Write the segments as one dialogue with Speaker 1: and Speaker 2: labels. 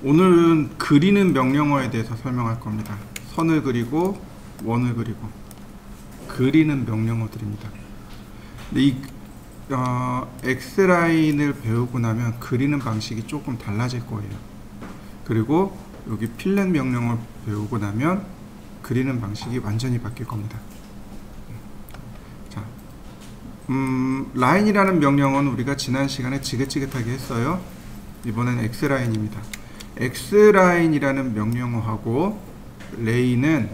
Speaker 1: 오늘은 그리는 명령어에 대해서 설명할 겁니다. 선을 그리고 원을 그리고 그리는 명령어들입니다. 근데 이 X라인을 배우고 나면 그리는 방식이 조금 달라질 거예요. 그리고 여기 필렛 명령어를 배우고 나면 그리는 방식이 완전히 바뀔 겁니다. 자, 라인이라는 명령어는 우리가 지난 시간에 지긋지긋하게 했어요. 이번에는 X라인입니다. X라인이라는 명령어하고 레이는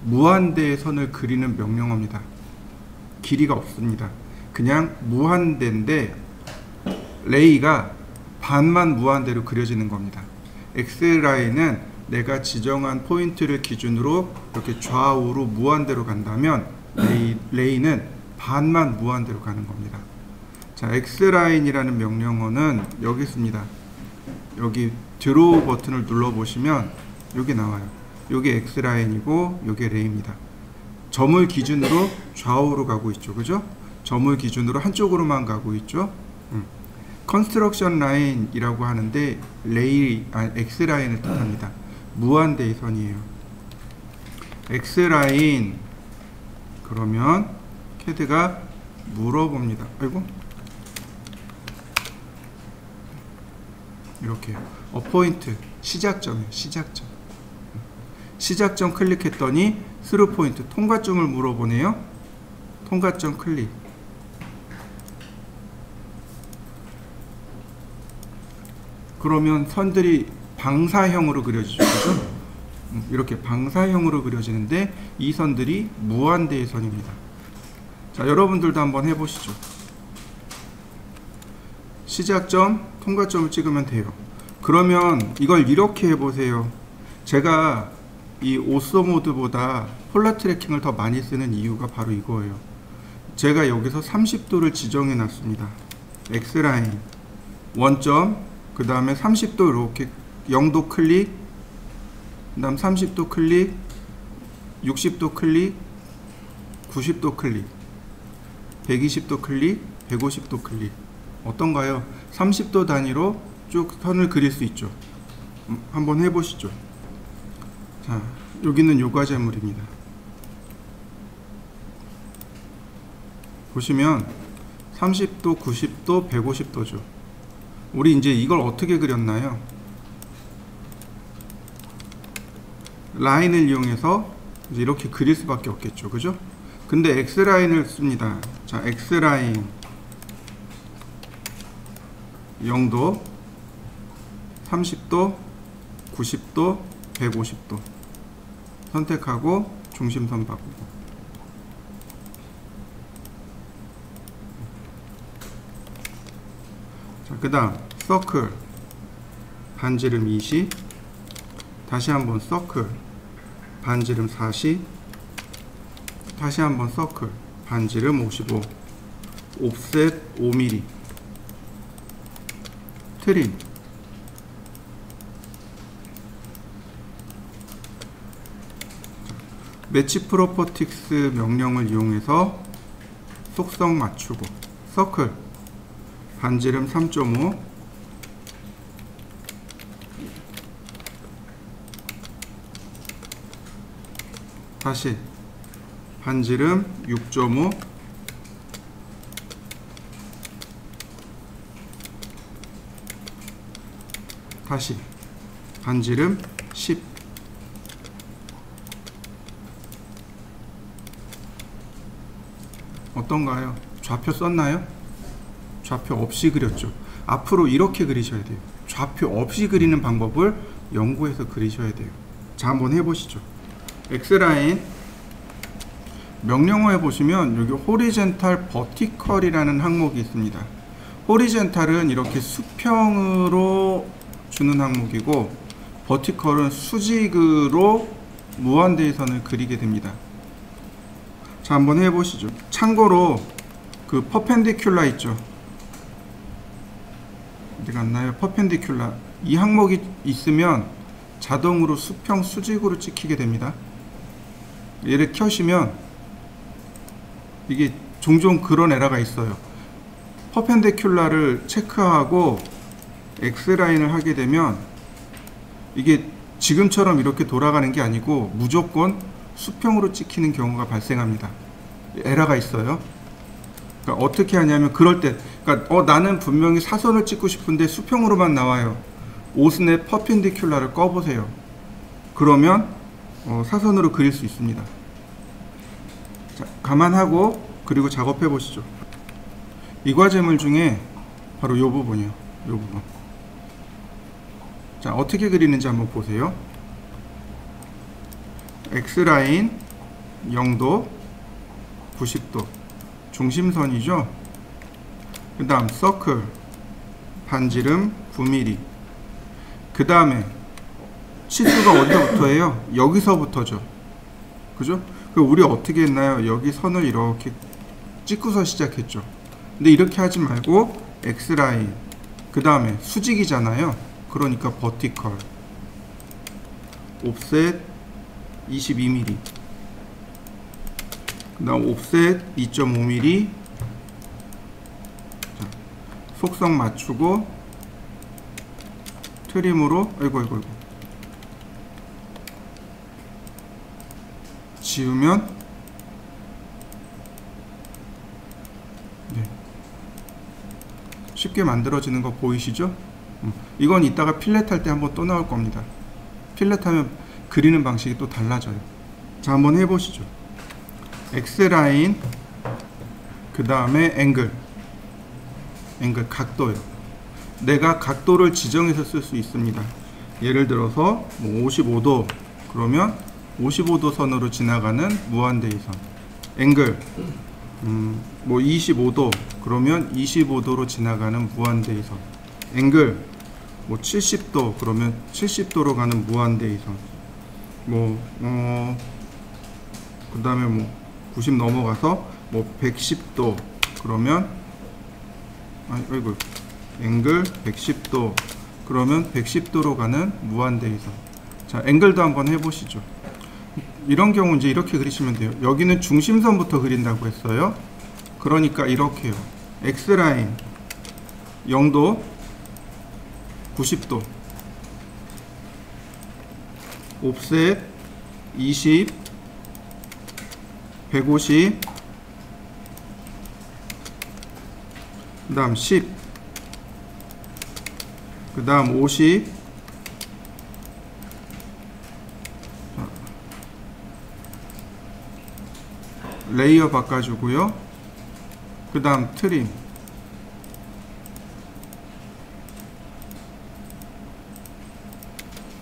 Speaker 1: 무한대의 선을 그리는 명령어입니다. 길이가 없습니다. 그냥 무한대인데 레이가 반만 무한대로 그려지는 겁니다. X라인은 내가 지정한 포인트를 기준으로 이렇게 좌우로 무한대로 간다면 레이는 반만 무한대로 가는 겁니다. 자, X라인이라는 명령어는 여기 있습니다. 여기 드로우 버튼을 눌러보시면 여기 나와요. 여기 X라인이고 여기 레이입니다. 점을 기준으로 좌우로 가고 있죠. 그죠? 점을 기준으로 한쪽으로만 가고 있죠. 컨스트럭션 라인이라고 하는데 X라인을 뜻합니다. 무한대의 선이에요. X라인 그러면 캐드가 물어봅니다. 아이고 이렇게 어포인트 시작점이에요. 시작점 클릭했더니 스루 포인트 통과점을 물어보네요. 통과점 클릭. 그러면 선들이 방사형으로 그려지죠. 그죠? 이렇게 방사형으로 그려지는데 이 선들이 무한대의 선입니다. 자, 여러분들도 한번 해보시죠. 시작점, 통과점을 찍으면 돼요. 그러면 이걸 이렇게 해보세요. 제가 이 오쏘 모드보다 폴라 트래킹을 더 많이 쓰는 이유가 바로 이거예요. 제가 여기서 30도를 지정해 놨습니다. X라인 원점, 그 다음에 30도 이렇게 0도 클릭, 그 다음 30도 클릭, 60도 클릭, 90도 클릭, 120도 클릭, 150도 클릭. 어떤가요? 30도 단위로 쭉 선을 그릴 수 있죠. 한번 해보시죠. 자, 여기는 요과제물입니다. 보시면 30도, 90도, 150도죠. 우리 이제 이걸 어떻게 그렸나요? 라인을 이용해서 이제 이렇게 그릴 수밖에 없겠죠. 그죠? 근데 X라인을 씁니다. 자, X라인 0도, 30도, 90도, 150도 선택하고 중심선 바꾸고. 자, 그 다음 서클 반지름 20, 다시 한번 서클 반지름 40, 다시 한번 서클 반지름 55, 옵셋 5mm, 트림. 매치 프로퍼틱스 명령을 이용해서 속성 맞추고 서클 반지름 3.5, 다시 반지름 6.5, 다시 반지름 10. 어떤가요? 좌표 썼나요? 좌표 없이 그렸죠. 앞으로 이렇게 그리셔야 돼요. 좌표 없이 그리는 방법을 연구해서 그리셔야 돼요. 자, 한번 해보시죠. X라인 명령어에 보시면 여기 호리젠탈 버티컬이라는 항목이 있습니다. 호리젠탈은 이렇게 수평으로 주는 항목이고 버티컬은 수직으로 무한대의 선을 그리게 됩니다. 자, 한번 해보시죠. 참고로 그 퍼펜디큘라 있죠. 어디 갔나요? 퍼펜디큘라. 이 항목이 있으면 자동으로 수평 수직으로 찍히게 됩니다. 얘를 켜시면 이게 종종 그런 에러가 있어요. 퍼펜디큘라를 체크하고 X라인을 하게 되면 이게 지금처럼 이렇게 돌아가는 게 아니고 무조건 수평으로 찍히는 경우가 발생합니다. 에러가 있어요. 그러니까 어떻게 하냐면 그럴 때 그러니까 나는 분명히 사선을 찍고 싶은데 수평으로만 나와요. 오스넷 퍼펜디큘라를 꺼보세요. 그러면 사선으로 그릴 수 있습니다. 자, 감안하고 그리고 작업해 보시죠. 이 과제물 중에 바로 이 부분이요. 이 부분. 자, 어떻게 그리는지 한번 보세요. X라인 0도 90도 중심선이죠. 그 다음 서클 반지름 9mm. 그 다음에 치수가 어디서부터예요? 여기서부터죠. 그죠? 그럼 우리 어떻게 했나요? 여기 선을 이렇게 찍고서 시작했죠. 근데 이렇게 하지 말고 X라인 그 다음에 수직이잖아요. 그러니까 버티컬 옵셋 22mm 그 다음 옵셋 2.5mm. 자, 속성 맞추고 트림으로 아이고 지우면 네. 쉽게 만들어지는 거 보이시죠? 이건 이따가 필렛 할 때 한번 또 나올 겁니다. 필렛 하면 그리는 방식이 또 달라져요. 자, 한번 해보시죠. X라인 그 다음에 앵글 각도요. 내가 각도를 지정해서 쓸 수 있습니다. 예를 들어서 뭐 55도 그러면 55도 선으로 지나가는 무한대이선. 앵글 뭐 25도 그러면 25도로 지나가는 무한대이선. 앵글 뭐 70도 그러면 70도로 가는 무한대이선. 그 다음에 뭐 90 넘어가서 뭐 110도 그러면 아이고 앵글 110도 그러면 110도로 가는 무한대이선. 자, 앵글도 한번 해보시죠. 이런 경우 이제 이렇게 그리시면 돼요. 여기는 중심선부터 그린다고 했어요. 그러니까 이렇게요. X라인 0도 90도 옵셋 20 150 그 다음 10 그 다음 50 레이어 바꿔주고요. 그 다음 트림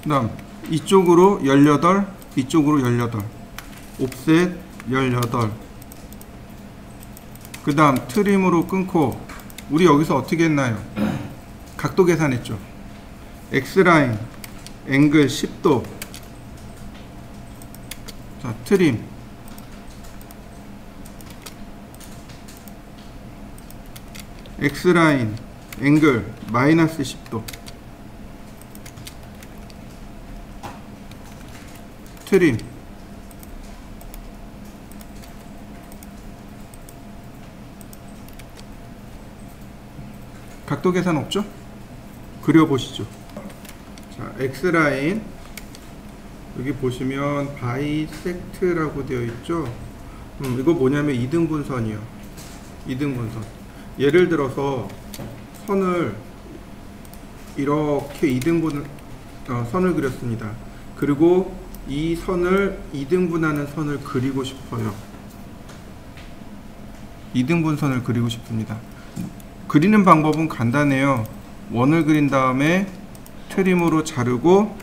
Speaker 1: 그 다음 이쪽으로 18 이쪽으로 18 옵셋 18 그 다음 트림으로 끊고 우리 여기서 어떻게 했나요? 각도 계산했죠. X라인 앵글 10도 자 트림 X라인 앵글 마이너스 10도 트림 각도 계산 없죠? 그려보시죠. 자, X라인 여기 보시면 바이섹트라고 되어 있죠. 이거 뭐냐면 이등분선이요. 이등분선. 예를 들어서 선을 이렇게 선을 그렸습니다. 그리고 이 선을 2등분하는 선을 그리고 싶어요. 2등분선을 그리고 싶습니다. 그리는 방법은 간단해요. 원을 그린 다음에 트림으로 자르고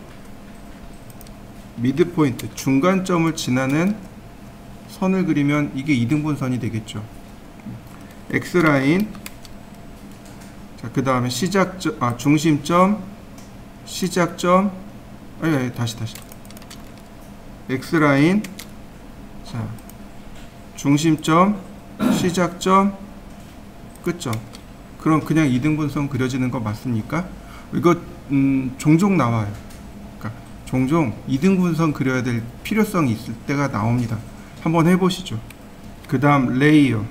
Speaker 1: 미드포인트 중간점을 지나는 선을 그리면 이게 2등분선이 되겠죠. X라인 자, 그 다음에 시작점 중심점 시작점 다시 X라인 자 중심점 시작점 끝점. 그럼 그냥 2등분선 그려지는 거 맞습니까? 이거 종종 나와요. 그러니까 종종 2등분선 그려야 될 필요성이 있을 때가 나옵니다. 한번 해보시죠. 그 다음 레이어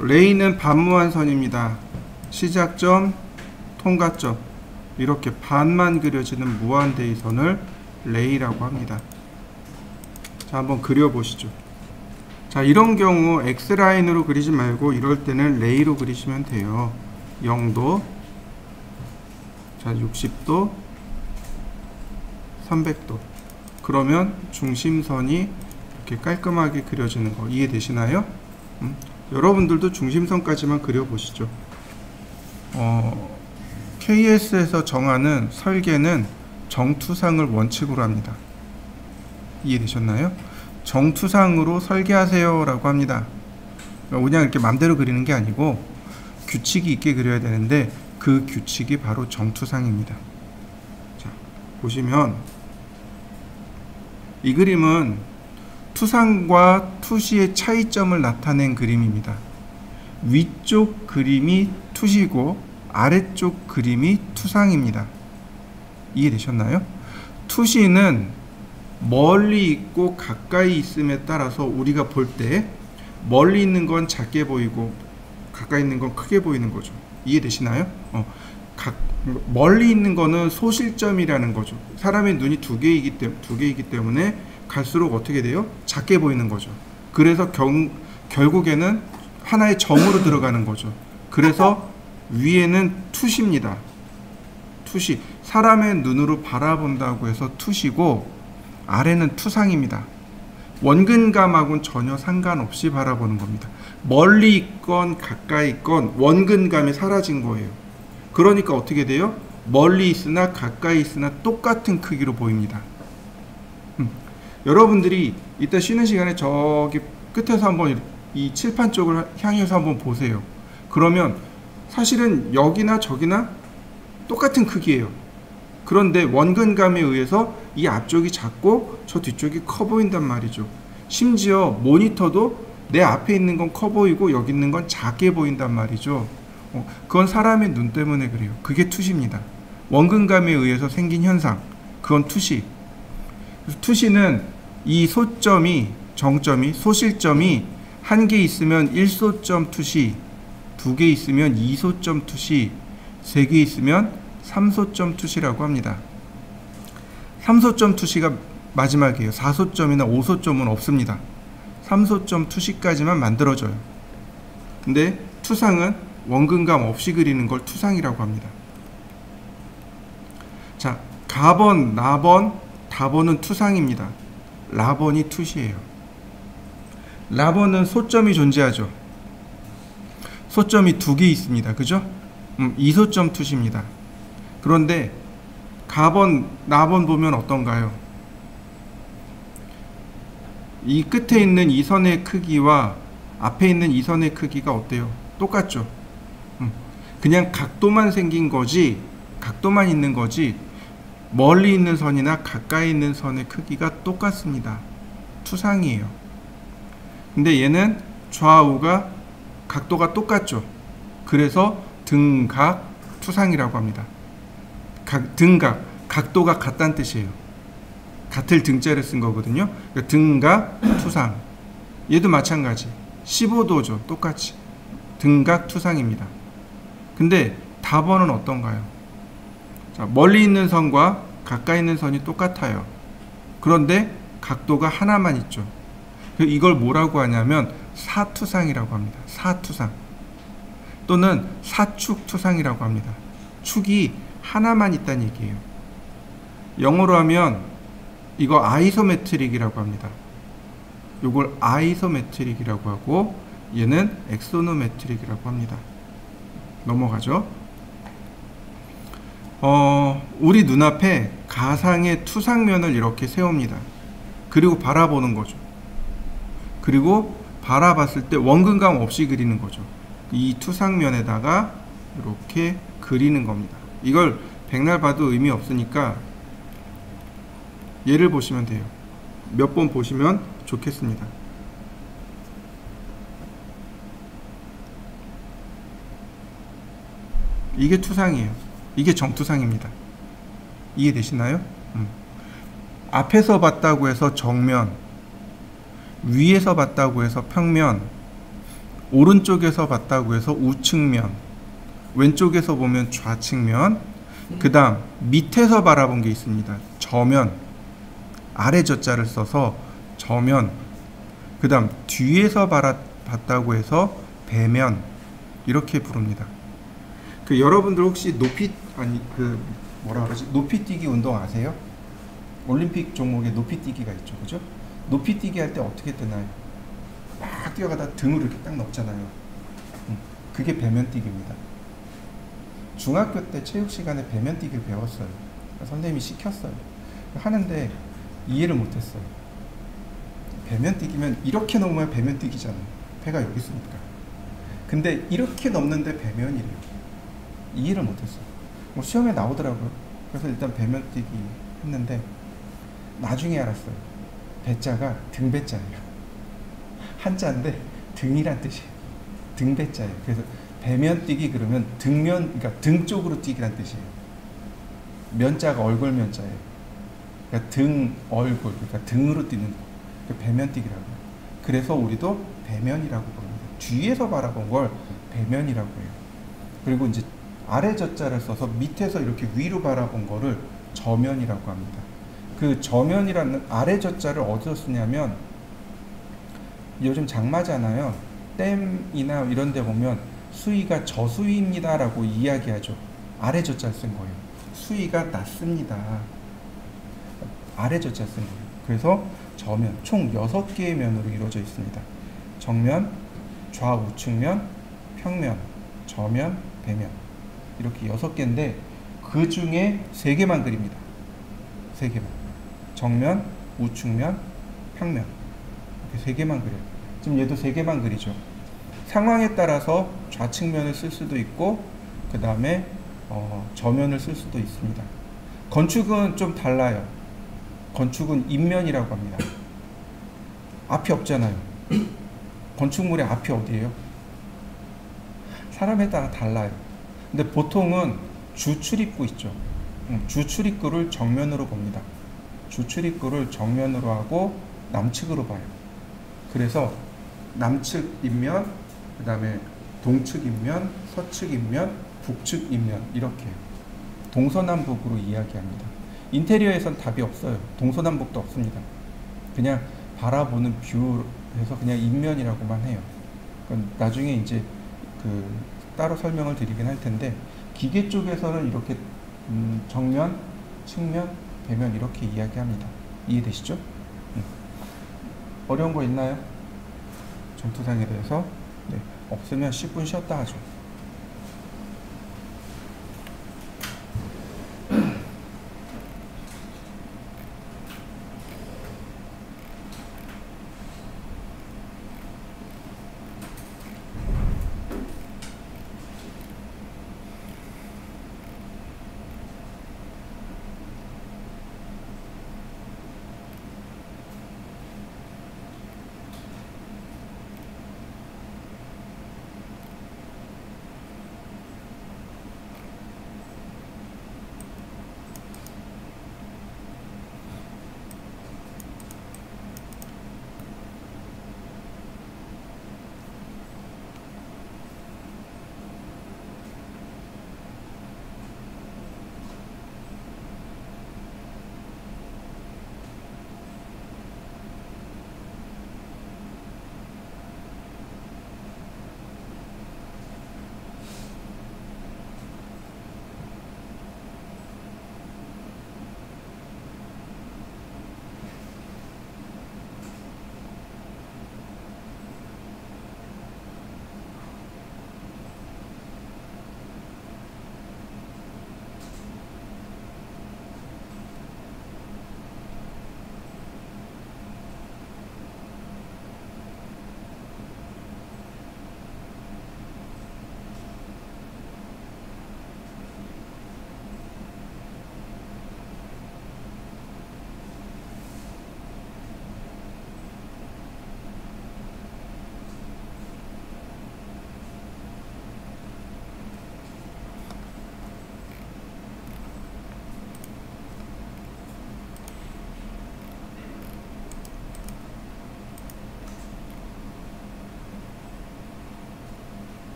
Speaker 1: 레이는 반무한선입니다. 시작점 통과점 이렇게 반만 그려지는 무한대의선을 레이라고 합니다. 자, 한번 그려보시죠. 자, 이런 경우 X라인으로 그리지 말고 이럴 때는 레이로 그리시면 돼요. 0도, 자, 60도, 300도. 그러면 중심선이 이렇게 깔끔하게 그려지는 거 이해되시나요? 여러분들도 중심선까지만 그려보시죠. KS에서 정하는 설계는 정투상을 원칙으로 합니다. 이해되셨나요? 정투상으로 설계하세요 라고 합니다. 그냥 이렇게 맘대로 그리는 게 아니고 규칙이 있게 그려야 되는데 그 규칙이 바로 정투상입니다. 자, 보시면 이 그림은 투상과 투시의 차이점을 나타낸 그림입니다. 위쪽 그림이 투시고 아래쪽 그림이 투상입니다. 이해되셨나요? 투시는 멀리 있고 가까이 있음에 따라서 우리가 볼 때 멀리 있는 건 작게 보이고 가까이 있는 건 크게 보이는 거죠. 이해되시나요? 멀리 있는 거는 소실점이라는 거죠. 사람의 눈이 두 개이기 때문에 갈수록 어떻게 돼요? 작게 보이는 거죠. 그래서 결국에는 하나의 점으로 들어가는 거죠. 그래서 위에는 투시입니다. 투시. 사람의 눈으로 바라본다고 해서 투시고 아래는 투상입니다. 원근감하고는 전혀 상관없이 바라보는 겁니다. 멀리 있건 가까이 있건 원근감이 사라진 거예요. 그러니까 어떻게 돼요? 멀리 있으나 가까이 있으나 똑같은 크기로 보입니다. 여러분들이 이따 쉬는 시간에 저기 끝에서 한번 이 칠판 쪽을 향해서 한번 보세요. 그러면 사실은 여기나 저기나 똑같은 크기예요. 그런데 원근감에 의해서 이 앞쪽이 작고 저 뒤쪽이 커 보인단 말이죠. 심지어 모니터도 내 앞에 있는 건 커 보이고 여기 있는 건 작게 보인단 말이죠. 그건 사람의 눈 때문에 그래요. 그게 투시입니다. 원근감에 의해서 생긴 현상, 그건 투시. 투시는 이 소점이, 정점이, 소실점이 한 개 있으면 1소점 투시, 두 개 있으면 2소점 투시, 세 개 있으면 3소점 투시라고 합니다. 3소점 투시가 마지막이에요. 4소점이나 5소점은 없습니다. 3소점 투시까지만 만들어져요. 근데 투상은 원근감 없이 그리는 걸 투상이라고 합니다. 자, 가번, 나번, 다번은 투상입니다. 라번이 투시예요. 라번은 소점이 존재하죠. 소점이 두 개 있습니다. 그죠? 2소점 투시입니다. 그런데 가번, 나번 보면 어떤가요? 이 끝에 있는 이 선의 크기와 앞에 있는 이 선의 크기가 어때요? 똑같죠? 그냥 각도만 생긴 거지, 각도만 있는 거지, 멀리 있는 선이나 가까이 있는 선의 크기가 똑같습니다. 투상이에요. 근데 얘는 좌우가 각도가 똑같죠. 그래서 등각 투상이라고 합니다. 등각, 각도가 같다는 뜻이에요. 같을 등자를 쓴 거거든요. 그러니까 등각 투상. 얘도 마찬가지. 15도죠. 똑같이. 등각 투상입니다. 근데 답원은 어떤가요? 자, 멀리 있는 선과 가까이 있는 선이 똑같아요. 그런데 각도가 하나만 있죠. 이걸 뭐라고 하냐면 사투상이라고 합니다. 사투상. 또는 사축투상이라고 합니다. 축이 하나만 있다는 얘기예요. 영어로 하면 이거 아이소메트릭이라고 합니다. 이걸 아이소메트릭이라고 하고 얘는 엑소노메트릭이라고 합니다. 넘어가죠. 우리 눈앞에 가상의 투상면을 이렇게 세웁니다. 그리고 바라보는 거죠. 그리고 바라봤을 때 원근감 없이 그리는 거죠. 이 투상면에다가 이렇게 그리는 겁니다. 이걸 백날 봐도 의미 없으니까 얘를 보시면 돼요. 몇 번 보시면 좋겠습니다. 이게 투상이에요. 이게 정투상입니다. 이해되시나요? 앞에서 봤다고 해서 정면, 위에서 봤다고 해서 평면, 오른쪽에서 봤다고 해서 우측면, 왼쪽에서 보면 좌측면, 그 다음 밑에서 바라본 게 있습니다. 저면, 아래 저자를 써서 저면, 그 다음 뒤에서 봤다고 해서 배면, 이렇게 부릅니다. 여러분들 혹시 높이뛰기 운동 아세요? 올림픽 종목에 높이뛰기가 있죠, 그죠? 높이뛰기 할 때 어떻게 뜨나요? 막 뛰어가다 등으로 이렇게 딱 넣잖아요. 그게 배면뛰기입니다. 중학교 때 체육 시간에 배면뛰기를 배웠어요. 선생님이 시켰어요. 하는데 이해를 못했어요. 배면뛰기면 이렇게 넘으면 배면뛰기잖아요. 배가 여기 있으니까. 근데 이렇게 넘는데 배면이래요. 이해를 못했어요. 시험에 나오더라고요. 그래서 일단 배면뛰기 했는데 나중에 알았어요. 배자가 등배자예요. 한자인데 등이란 뜻이에요. 등배자예요. 그래서 배면뛰기 그러면 등면, 그러니까 등 쪽으로 뛰기란 뜻이에요. 면자가 얼굴 면자예요. 그러니까 등, 얼굴, 그러니까 등으로 뛰는 거. 배면뛰기라고 해요. 그래서 우리도 배면이라고 부릅니다. 뒤에서 바라본 걸 배면이라고 해요. 그리고 이제 아래 저자를 써서 밑에서 이렇게 위로 바라본 거를 저면이라고 합니다. 그 저면이라는 아래 저자를 어디서 쓰냐면 요즘 장마잖아요. 댐이나 이런 데 보면 수위가 저수위입니다 라고 이야기하죠. 아래 저자를 쓴 거예요. 수위가 낮습니다. 아래 저자를 쓴 거예요. 그래서 저면 총 6개의 면으로 이루어져 있습니다. 정면, 좌우측면, 평면, 저면, 배면 이렇게 6개인데 그 중에 3개만 그립니다. 3개만. 정면, 우측면, 평면 이렇게 3개만 그려요. 지금 얘도 3개만 그리죠. 상황에 따라서 좌측면을 쓸 수도 있고 그 다음에 저면을 쓸 수도 있습니다. 건축은 좀 달라요. 건축은 인면이라고 합니다. 앞이 없잖아요. 건축물의 앞이 어디예요? 사람에 따라 달라요. 근데 보통은 주출입구 있죠. 주출입구를 정면으로 봅니다. 주출입구를 정면으로 하고 남측으로 봐요. 그래서 남측 인면, 그 다음에 동측 인면, 서측 인면, 북측 인면 이렇게 동서남북으로 이야기합니다. 인테리어에선 답이 없어요. 동서남북도 없습니다. 그냥 바라보는 뷰에서 그냥 인면이라고만 해요. 나중에 이제 따로 설명을 드리긴 할 텐데 기계 쪽에서는 이렇게 정면, 측면, 배면 이렇게 이야기합니다. 이해되시죠? 어려운 거 있나요? 전투상에 대해서? 네. 없으면 10분 쉬었다 하죠.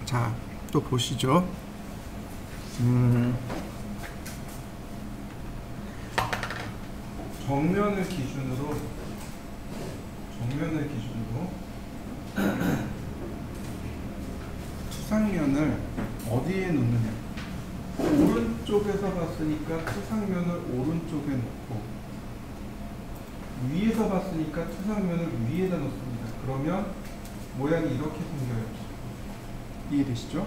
Speaker 1: 자, 또 보시죠. 정면을 기준으로 투상면을 어디에 놓느냐. 오른쪽에서 봤으니까 투상면을 오른쪽에 놓고, 위에서 봤으니까 투상면을 위에다 놓습니다. 그러면 모양이 이렇게 생겨요. 이해되시죠?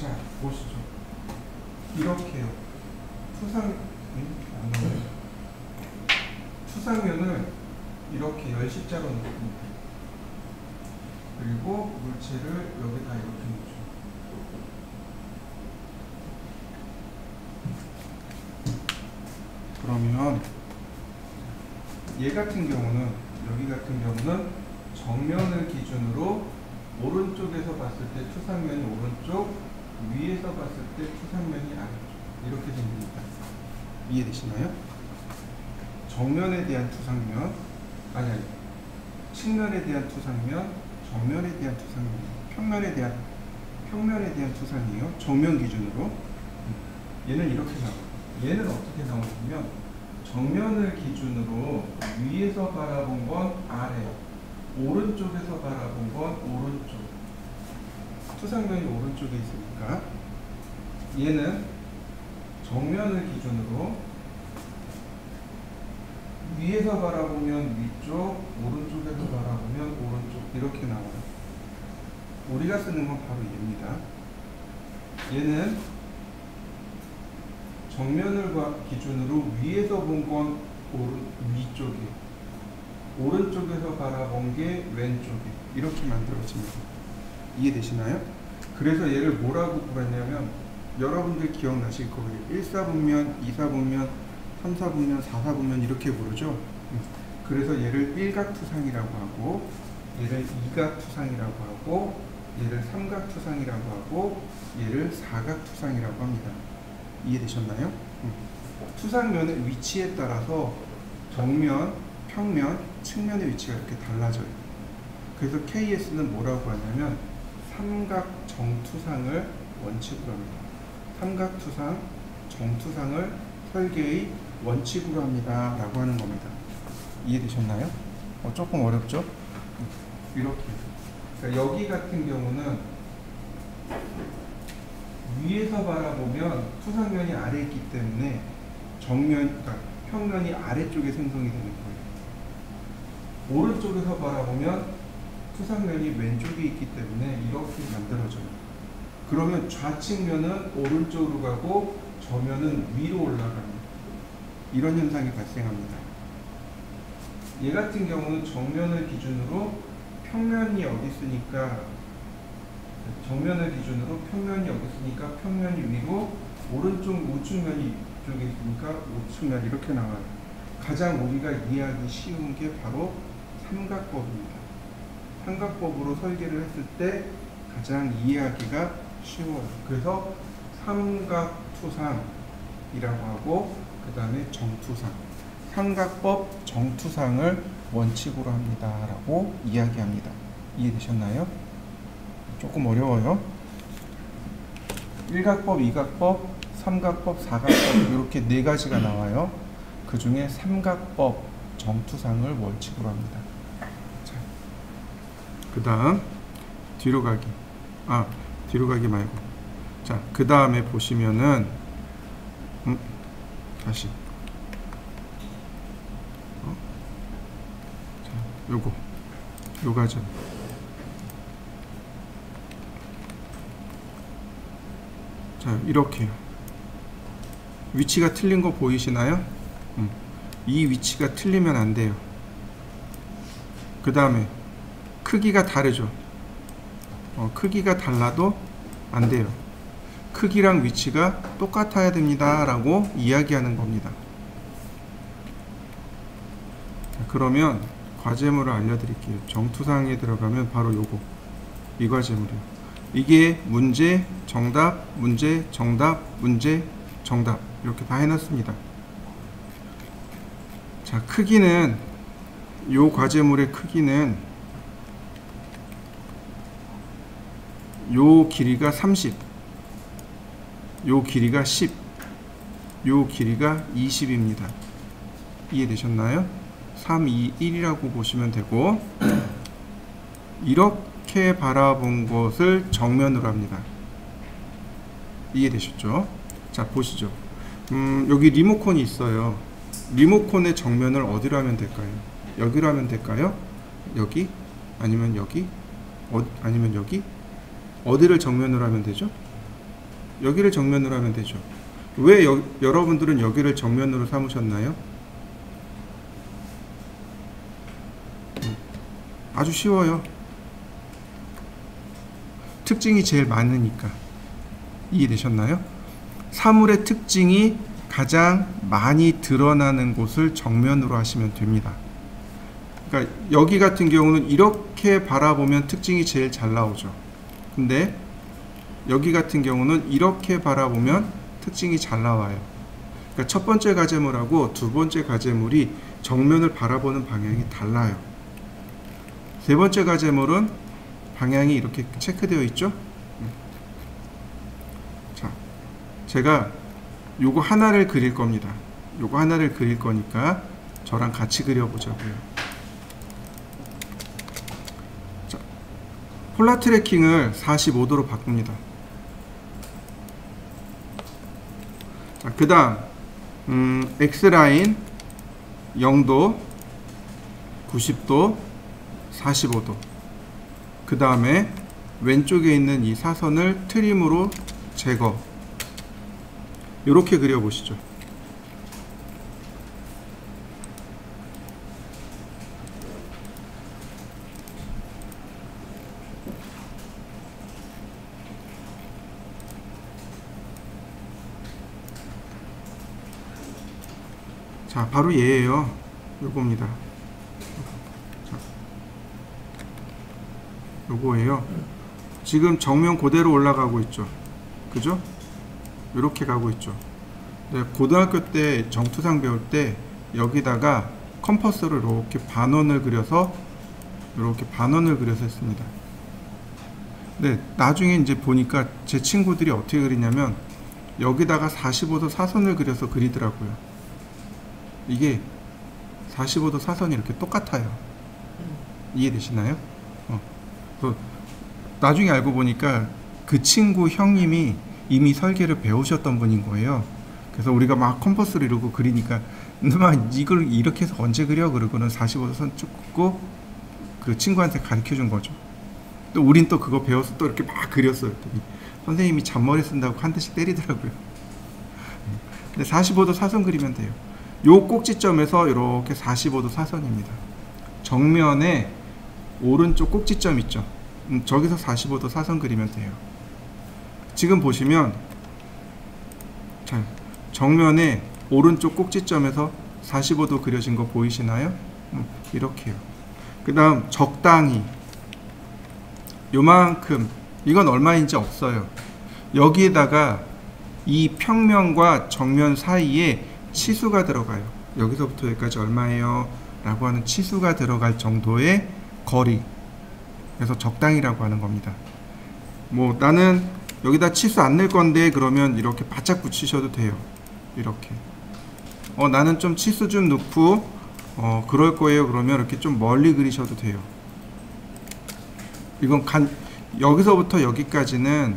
Speaker 1: 자, 보시죠. 이렇게요. 투상면을 이렇게 열십자로 놓습니다. 그리고 물체를 여기다 이렇게 놓죠. 그러면 얘 같은 경우는, 여기 같은 경우는 정면을 기준으로 오른쪽에서 봤을 때 투상면이 오른쪽, 위에서 봤을 때 투상면이 아래쪽, 이렇게 됩니다. 이해되시나요? 정면에 대한 투상면, 아니 측면에 대한 투상면, 정면에 대한 투상면, 평면에 대한 투상이에요. 정면 기준으로. 얘는 이렇게 나와요. 얘는 어떻게 나오냐면, 정면을 기준으로 위에서 바라본 건 아래, 오른쪽에서 바라본 건 오른쪽. 투상면이 오른쪽에 있으니까 얘는 정면을 기준으로 위에서 바라보면 위쪽, 오른쪽에서 바라보면 오른쪽, 이렇게 나와요. 우리가 쓰는 건 바로 얘입니다. 얘는 정면을 기준으로 위에서 본 건 위쪽에, 오른쪽에서 바라본 게 왼쪽에, 이렇게 만들어집니다. 이해되시나요? 그래서 얘를 뭐라고 부르냐면, 여러분들 기억나실 거예요. 1사분면, 2사분면, 3사분면, 4사분면 이렇게 부르죠. 그래서 얘를 일각투상이라고 하고, 얘를 이각투상이라고 하고, 얘를 삼각투상이라고 하고, 얘를 사각투상이라고 합니다. 이해되셨나요? 투상면의 위치에 따라서 정면, 평면, 측면의 위치가 이렇게 달라져요. 그래서 KS는 뭐라고 하냐면 삼각정투상을 원칙으로 합니다. 삼각투상, 정투상을 설계의 원칙으로 합니다 라고 하는 겁니다. 이해되셨나요? 조금 어렵죠? 이렇게. 그러니까 여기 같은 경우는 위에서 바라보면 투상면이 아래에 있기 때문에 그러니까 평면이 아래쪽에 생성이 되는 거예요. 오른쪽에서 바라보면 투상면이 왼쪽에 있기 때문에 이렇게 만들어져요. 그러면 좌측면은 오른쪽으로 가고 저면은 위로 올라갑니다. 이런 현상이 발생합니다. 얘 같은 경우는 정면을 기준으로 평면이 어디 있으니까, 정면을 기준으로 평면이 여기 있으니까 평면이 위로, 오른쪽 우측면이 이쪽에 있으니까 우측면, 이렇게 나와요. 가장 우리가 이해하기 쉬운 게 바로 삼각법입니다. 삼각법으로 설계를 했을 때 가장 이해하기가 쉬워요. 그래서 삼각투상이라고 하고, 그 다음에 정투상, 삼각법 정투상을 원칙으로 합니다 라고 이야기합니다. 이해되셨나요? 조금 어려워요. 일각법, 이각법, 삼각법, 사각법, 이렇게 네 가지가 나와요. 그 중에 삼각법 정투상을 원칙으로 합니다. 자, 그 다음 뒤로 가기. 뒤로 가기 말고. 자, 그 다음에 보시면은 다시. 자, 요 과정. 자, 이렇게요. 위치가 틀린 거 보이시나요? 이 위치가 틀리면 안 돼요. 그 다음에 크기가 다르죠. 크기가 달라도 안 돼요. 크기랑 위치가 똑같아야 됩니다 라고 이야기하는 겁니다. 자, 그러면 과제물을 알려드릴게요. 정투상에 들어가면 바로 요거, 이 과제물이에요. 이게 문제, 정답, 문제, 정답, 문제, 정답, 이렇게 다 해놨습니다. 자, 크기는, 요 과제물의 크기는 요 길이가 30, 요 길이가 10, 요 길이가 20입니다. 이해되셨나요? 3, 2, 1이라고 보시면 되고, 이렇게 바라본 것을 정면으로 합니다. 이해되셨죠? 자, 보시죠. 여기 리모컨이 있어요. 리모컨의 정면을 어디로 하면 될까요? 여기로 하면 될까요? 여기? 아니면 여기? 아니면 여기? 어디를 정면으로 하면 되죠? 여기를 정면으로 하면 되죠. 왜 여러분들은 여기를 정면으로 삼으셨나요? 아주 쉬워요. 특징이 제일 많으니까. 이해되셨나요? 사물의 특징이 가장 많이 드러나는 곳을 정면으로 하시면 됩니다. 그러니까 여기 같은 경우는 이렇게 바라보면 특징이 제일 잘 나오죠. 근데 여기 같은 경우는 이렇게 바라보면 특징이 잘 나와요. 그러니까 첫 번째 가제물하고 두 번째 가제물이 정면을 바라보는 방향이 달라요. 세 번째 가제물은 방향이 이렇게 체크되어 있죠. 자, 제가 요거 하나를 그릴 겁니다. 요거 하나를 그릴 거니까 저랑 같이 그려보자고요. 자, 폴라 트래킹을 45도로 바꿉니다. 자, 그 다음 X라인 0도, 90도, 45도. 그 다음에 왼쪽에 있는 이 사선을 트림으로 제거. 이렇게 그려보시죠. 자, 바로 얘예요. 요겁니다. 자, 요거예요. 지금 정면 그대로 올라가고 있죠. 그죠? 이렇게 가고 있죠. 네, 고등학교 때 정투상 배울 때 여기다가 컴퍼스를 이렇게 반원을 그려서 했습니다. 네, 나중에 이제 보니까 제 친구들이 어떻게 그리냐면 여기다가 45도 사선을 그려서 그리더라고요. 이게 45도 사선이 이렇게 똑같아요. 이해되시나요? 나중에 알고 보니까 그 친구 형님이 이미 설계를 배우셨던 분인 거예요. 그래서 우리가 막 컴퍼스를 이러고 그리니까 누나 이걸 이렇게 해서 언제 그려? 그러고는 45도 선 쭉 긋고 그 친구한테 가르쳐 준 거죠. 또 우린 또 그거 배워서 또 이렇게 막 그렸어요. 선생님이 잔머리 쓴다고 한 대씩 때리더라고요. 근데 45도 사선 그리면 돼요. 요 꼭지점에서 이렇게 45도 사선입니다. 정면에 오른쪽 꼭지점 있죠. 저기서 45도 사선 그리면 돼요. 지금 보시면 자, 정면에 오른쪽 꼭지점에서 45도 그려진 거 보이시나요? 이렇게요. 그 다음 적당히 요만큼, 이건 얼마인지 없어요. 여기에다가 이 평면과 정면 사이에 치수가 들어가요. 여기서부터 여기까지 얼마예요? 라고 하는 치수가 들어갈 정도의 거리. 그래서 적당이라고 하는 겁니다. 뭐 나는 여기다 치수 안 낼 건데 그러면 이렇게 바짝 붙이셔도 돼요. 이렇게. 나는 좀 치수 좀 넣고 그럴 거예요. 그러면 이렇게 좀 멀리 그리셔도 돼요. 이건 여기서부터 여기까지는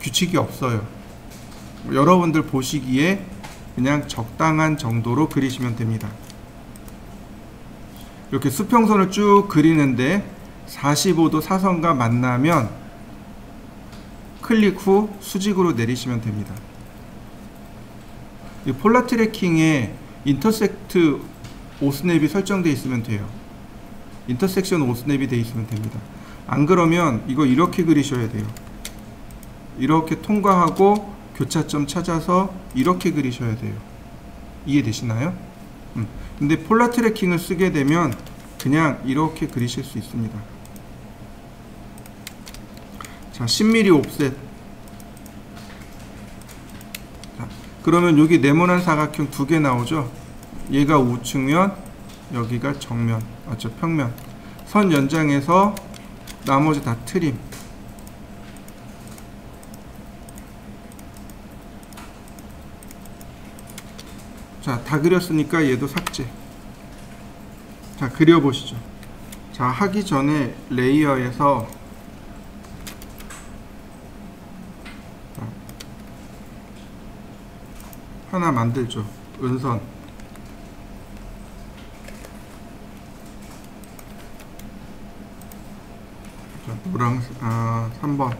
Speaker 1: 규칙이 없어요. 여러분들 보시기에 그냥 적당한 정도로 그리시면 됩니다. 이렇게 수평선을 쭉 그리는데 45도 사선과 만나면 클릭 후 수직으로 내리시면 됩니다. 이 폴라 트래킹에 인터섹트 오스냅이 설정되어 있으면 돼요. 인터섹션 오스냅이 되어 있으면 됩니다. 안 그러면 이거 이렇게 그리셔야 돼요. 이렇게 통과하고 교차점 찾아서 이렇게 그리셔야 돼요. 이해되시나요? 근데 폴라 트래킹을 쓰게 되면 그냥 이렇게 그리실 수 있습니다. 자, 10mm 옵셋. 자, 그러면 여기 네모난 사각형 두 개 나오죠? 얘가 우측면, 여기가 정면, 맞죠? 평면. 선 연장해서 나머지 다 트림. 자, 다 그렸으니까 얘도 삭제. 자, 그려보시죠. 자, 하기 전에 레이어에서 하나 만들죠. 은선. 자, 노란색, 3번.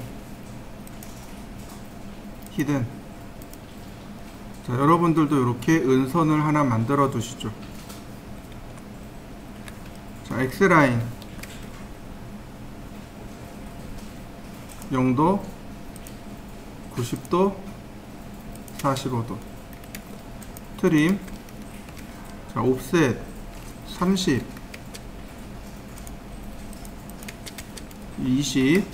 Speaker 1: 히든. 자, 여러분들도 이렇게 은선을 하나 만들어 두시죠. 자, X라인. 0도, 90도, 45도. 트림. 자, 옵셋 30, 20.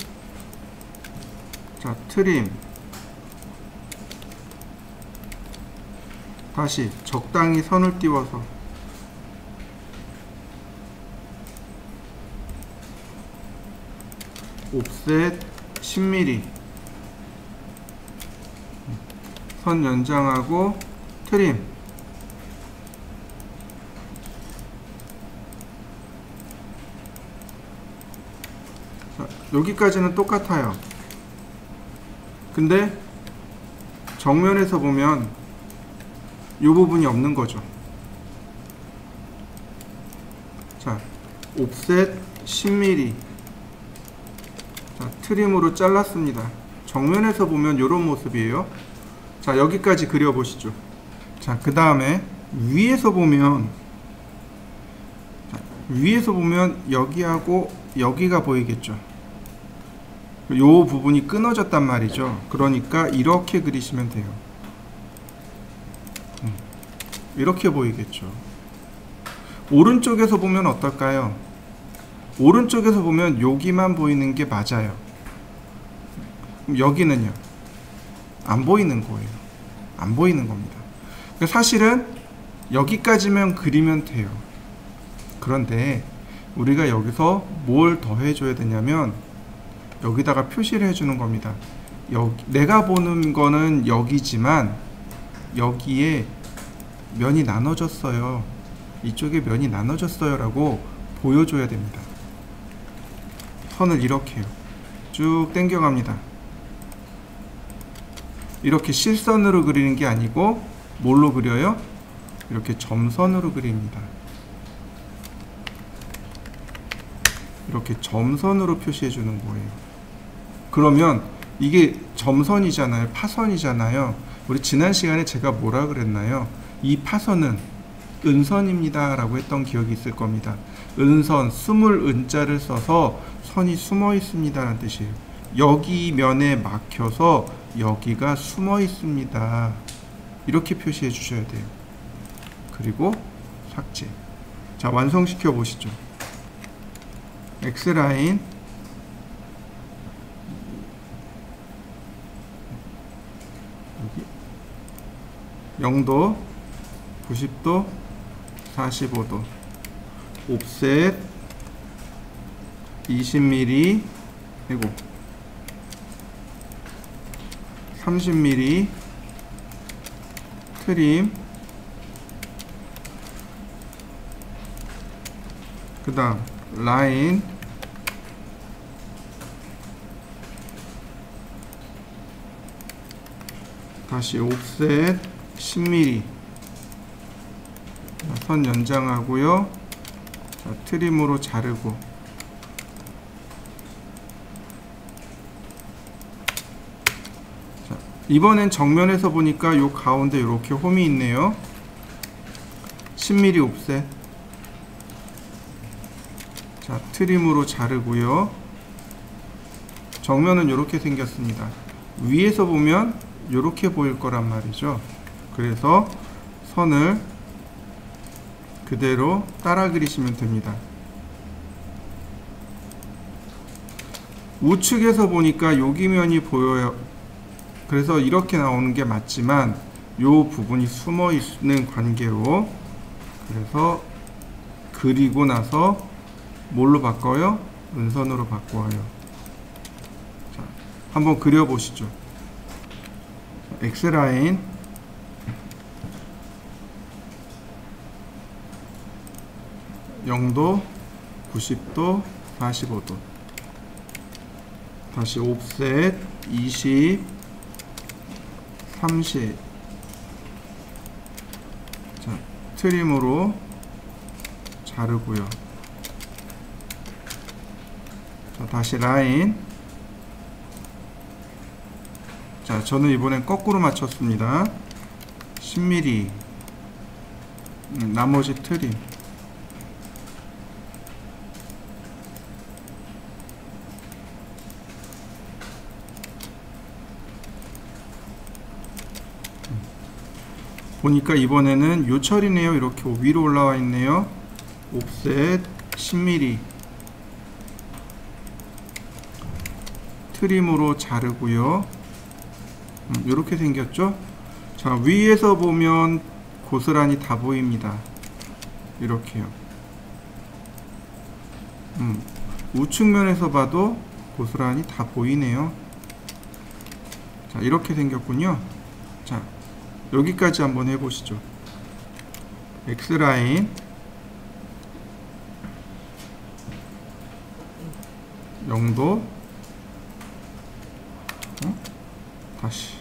Speaker 1: 자, 트림. 다시 적당히 선을 띄워서 옵셋 10mm. 선 연장하고 트림. 자, 여기까지는 똑같아요. 근데 정면에서 보면 이 부분이 없는 거죠. 자, 옵셋 10mm. 자, 트림으로 잘랐습니다. 정면에서 보면 이런 모습이에요. 자, 여기까지 그려보시죠. 자, 그 다음에 위에서 보면, 자, 위에서 보면 여기하고 여기가 보이겠죠. 요 부분이 끊어졌단 말이죠. 그러니까 이렇게 그리시면 돼요. 이렇게 보이겠죠. 오른쪽에서 보면 어떨까요? 오른쪽에서 보면 여기만 보이는 게 맞아요. 그럼 여기는요? 안 보이는 거예요. 안 보이는 겁니다. 사실은 여기까지만 그리면 돼요. 그런데 우리가 여기서 뭘 더 해줘야 되냐면 여기다가 표시를 해주는 겁니다. 여기, 내가 보는 거는 여기지만 여기에 면이 나눠졌어요. 이쪽에 면이 나눠졌어요 라고 보여줘야 됩니다. 선을 이렇게 해요. 쭉 당겨갑니다. 이렇게 실선으로 그리는 게 아니고 뭘로 그려요? 이렇게 점선으로 그립니다. 이렇게 점선으로 표시해 주는 거예요. 그러면 이게 점선이잖아요. 파선이잖아요. 우리 지난 시간에 제가 뭐라 그랬나요? 이 파선은 은선입니다 라고 했던 기억이 있을 겁니다. 은선, 숨을 은자를 써서 선이 숨어 있습니다 라는 뜻이에요. 여기 면에 막혀서 여기가 숨어 있습니다. 이렇게 표시해 주셔야 돼요. 그리고 삭제. 자, 완성시켜 보시죠. X라인. 여기 0도, 90도, 45도. 옵셋 20mm, 아이고 30mm. 트림. 그 다음 라인. 다시 옵셋 10mm. 선 연장하고요. 자, 트림으로 자르고. 자, 이번엔 정면에서 보니까 요 가운데 이렇게 홈이 있네요. 10mm 옵셋. 자, 트림으로 자르고요. 정면은 이렇게 생겼습니다. 위에서 보면 이렇게 보일 거란 말이죠. 그래서 선을 그대로 따라 그리시면 됩니다. 우측에서 보니까 여기 면이 보여요. 그래서 이렇게 나오는 게 맞지만 요 부분이 숨어 있는 관계로, 그래서 그리고 나서 뭘로 바꿔요? 은선으로 바꾸어요. 자, 한번 그려보시죠. X라인, (0도) 90도 45도, 다시 옵셋 20 30. 자, 트림으로 자르고요. 자, 다시 라인. 자, 저는 이번엔 거꾸로 맞췄습니다. 10mm. 나머지 트림. 보니까 이번에는 요철이네요. 이렇게 위로 올라와 있네요. 옵셋 10mm. 트림으로 자르고요. 이렇게 생겼죠. 자, 위에서 보면 고스란히 다 보입니다. 이렇게요. 우측면에서 봐도 고스란히 다 보이네요. 자, 이렇게 생겼군요. 자, 여기까지 한번 해보시죠. X라인, (0도) 다시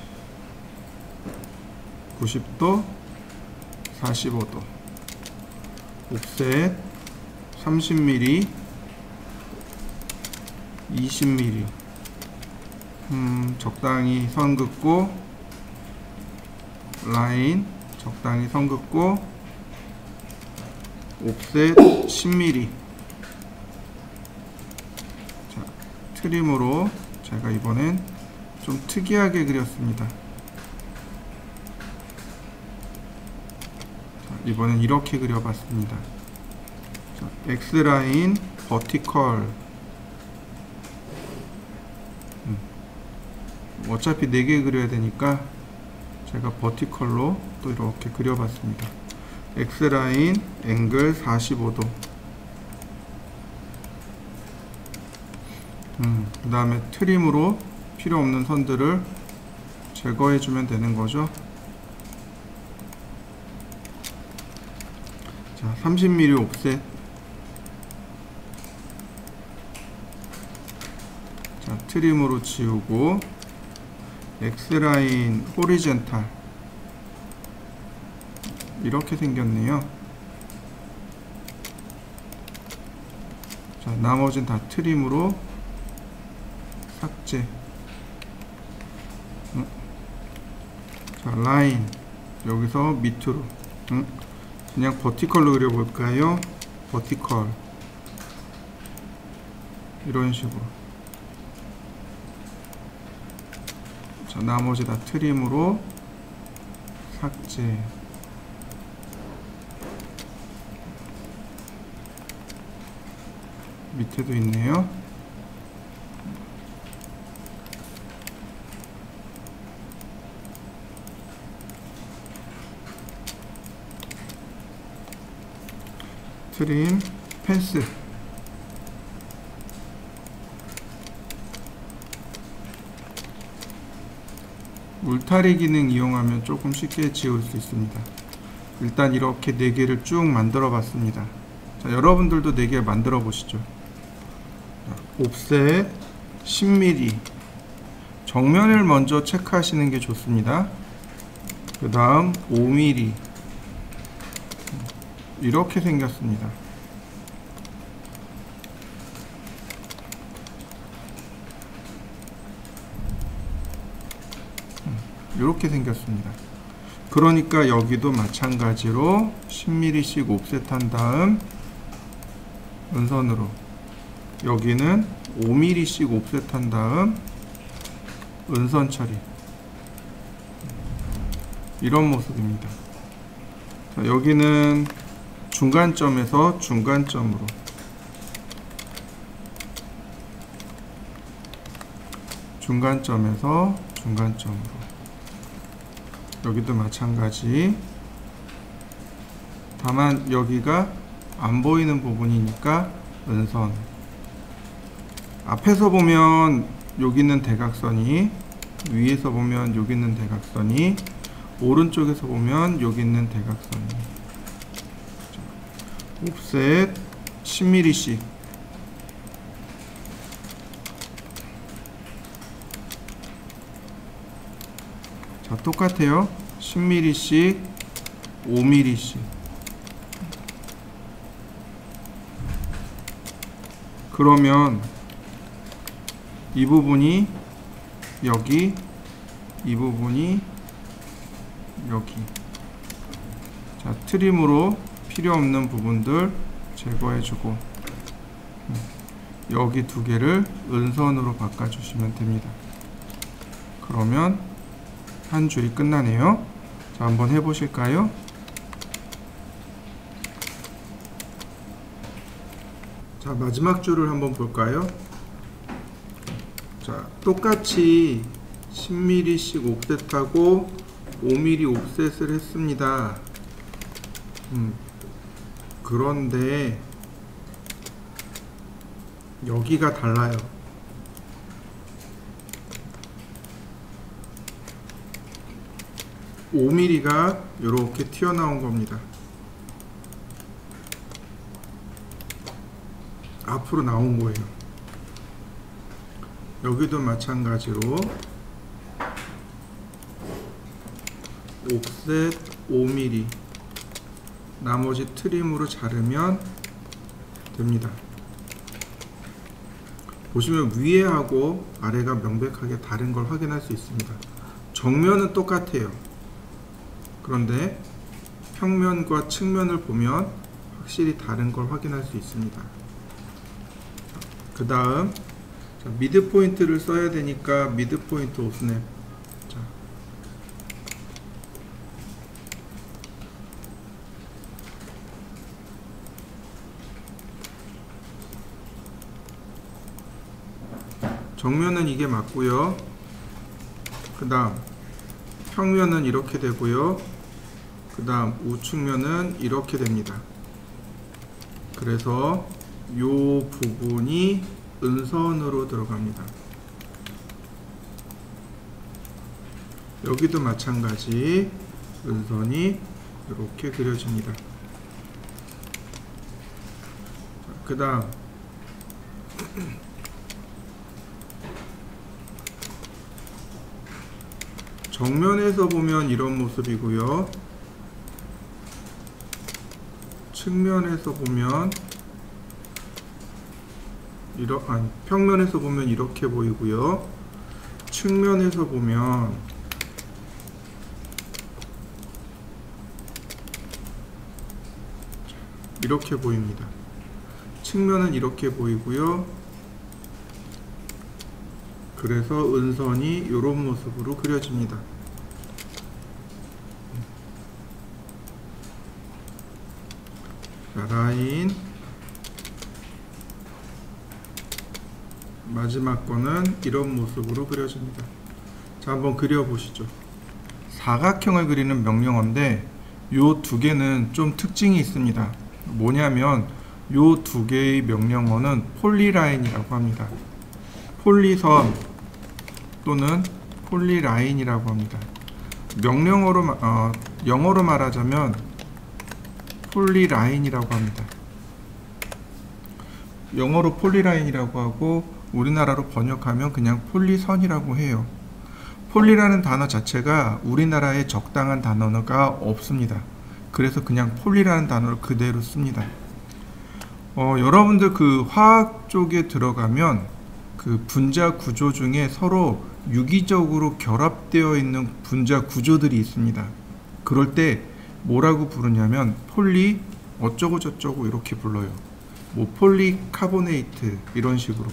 Speaker 1: 90도 45도, 옵셋 30mm 20mm. 적당히 선 긋고, 라인 적당히 선 긋고, 옵셋 10mm. 자, 트림으로 제가 이번엔 좀 특이하게 그렸습니다. 자, 이번엔 이렇게 그려봤습니다. 자, X라인, 버티컬. 어차피 4개 그려야 되니까 제가 버티컬로 또 이렇게 그려봤습니다. X라인, 앵글 45도. 그 다음에 트림으로 필요 없는 선들을 제거해 주면 되는 거죠. 자, 30mm 옵셋. 자, 트림으로 지우고, X라인, 호리젠탈. 이렇게 생겼네요. 자, 나머지는 다 트림으로 삭제. 자, 라인 여기서 밑으로. 그냥 버티컬로 그려볼까요? 버티컬. 이런 식으로. 자, 나머지 다 트림으로 삭제. 밑에도 있네요. 트림, 펜슬. 울타리 기능 이용하면 조금 쉽게 지울 수 있습니다. 일단 이렇게 4개를 쭉 만들어 봤습니다. 자, 여러분들도 4개 만들어 보시죠. 옵셋 10mm. 정면을 먼저 체크하시는 게 좋습니다. 그 다음 5mm. 이렇게 생겼습니다. 이렇게 생겼습니다. 그러니까 여기도 마찬가지로 10mm씩 옵셋한 다음 은선으로, 여기는 5mm씩 옵셋한 다음 은선 처리. 이런 모습입니다. 자, 여기는 중간점에서 중간점으로, 중간점에서 중간점으로. 여기도 마찬가지. 다만 여기가 안 보이는 부분이니까 은선. 앞에서 보면 여기 있는 대각선이, 위에서 보면 여기 있는 대각선이, 오른쪽에서 보면 여기 있는 대각선이. 자, 옵셋 10mm씩. 자, 똑같아요. 10mm씩, 5mm씩. 그러면 이 부분이 여기, 이 부분이 여기. 자, 트림으로 필요 없는 부분들 제거해주고, 여기 두 개를 은선으로 바꿔주시면 됩니다. 그러면 한 줄이 끝나네요. 자, 한번 해보실까요? 자, 마지막 줄을 한번 볼까요? 자, 똑같이 10mm씩 옵셋하고 5mm 옵셋을 했습니다. 그런데 여기가 달라요. (5mm가) 이렇게 튀어나온 겁니다. 앞으로 나온 거예요. 여기도 마찬가지로 옵셋 5mm, 나머지 트림으로 자르면 됩니다. 보시면 위에하고 아래가 명백하게 다른 걸 확인할 수 있습니다. 정면은 똑같아요. 그런데 평면과 측면을 보면 확실히 다른 걸 확인할 수 있습니다. 그 다음 미드 포인트를 써야 되니까 미드 포인트 오스냅. 자, 정면은 이게 맞고요. 그 다음 평면은 이렇게 되고요. 그 다음 우측면은 이렇게 됩니다. 그래서 요 부분이 은선으로 들어갑니다. 여기도 마찬가지 은선이 이렇게 그려집니다. 그 다음 정면에서 보면 이런 모습이고요. 측면에서 보면 평면에서 보면 이렇게 보이고요. 측면에서 보면 이렇게 보입니다. 측면은 이렇게 보이고요. 그래서 은선이 이런 모습으로 그려집니다. 자, 라인 마지막 거는 이런 모습으로 그려집니다. 자, 한번 그려보시죠. 사각형을 그리는 명령어인데 요 두 개는 좀 특징이 있습니다. 뭐냐면 요 두 개의 명령어는 폴리라인이라고 합니다. 폴리선 또는 폴리라인이라고 합니다. 명령어로 영어로 말하자면 폴리라인이라고 합니다. 영어로 폴리라인이라고 하고 우리나라로 번역하면 그냥 폴리선이라고 해요. 폴리라는 단어 자체가 우리나라에 적당한 단어가 없습니다. 그래서 그냥 폴리라는 단어를 그대로 씁니다. 여러분들 그 화학 쪽에 들어가면 그 분자 구조 중에 서로 유기적으로 결합되어 있는 분자 구조들이 있습니다. 그럴 때 뭐라고 부르냐면 폴리 어쩌고 저쩌고 이렇게 불러요. 뭐 폴리카보네이트 이런 식으로,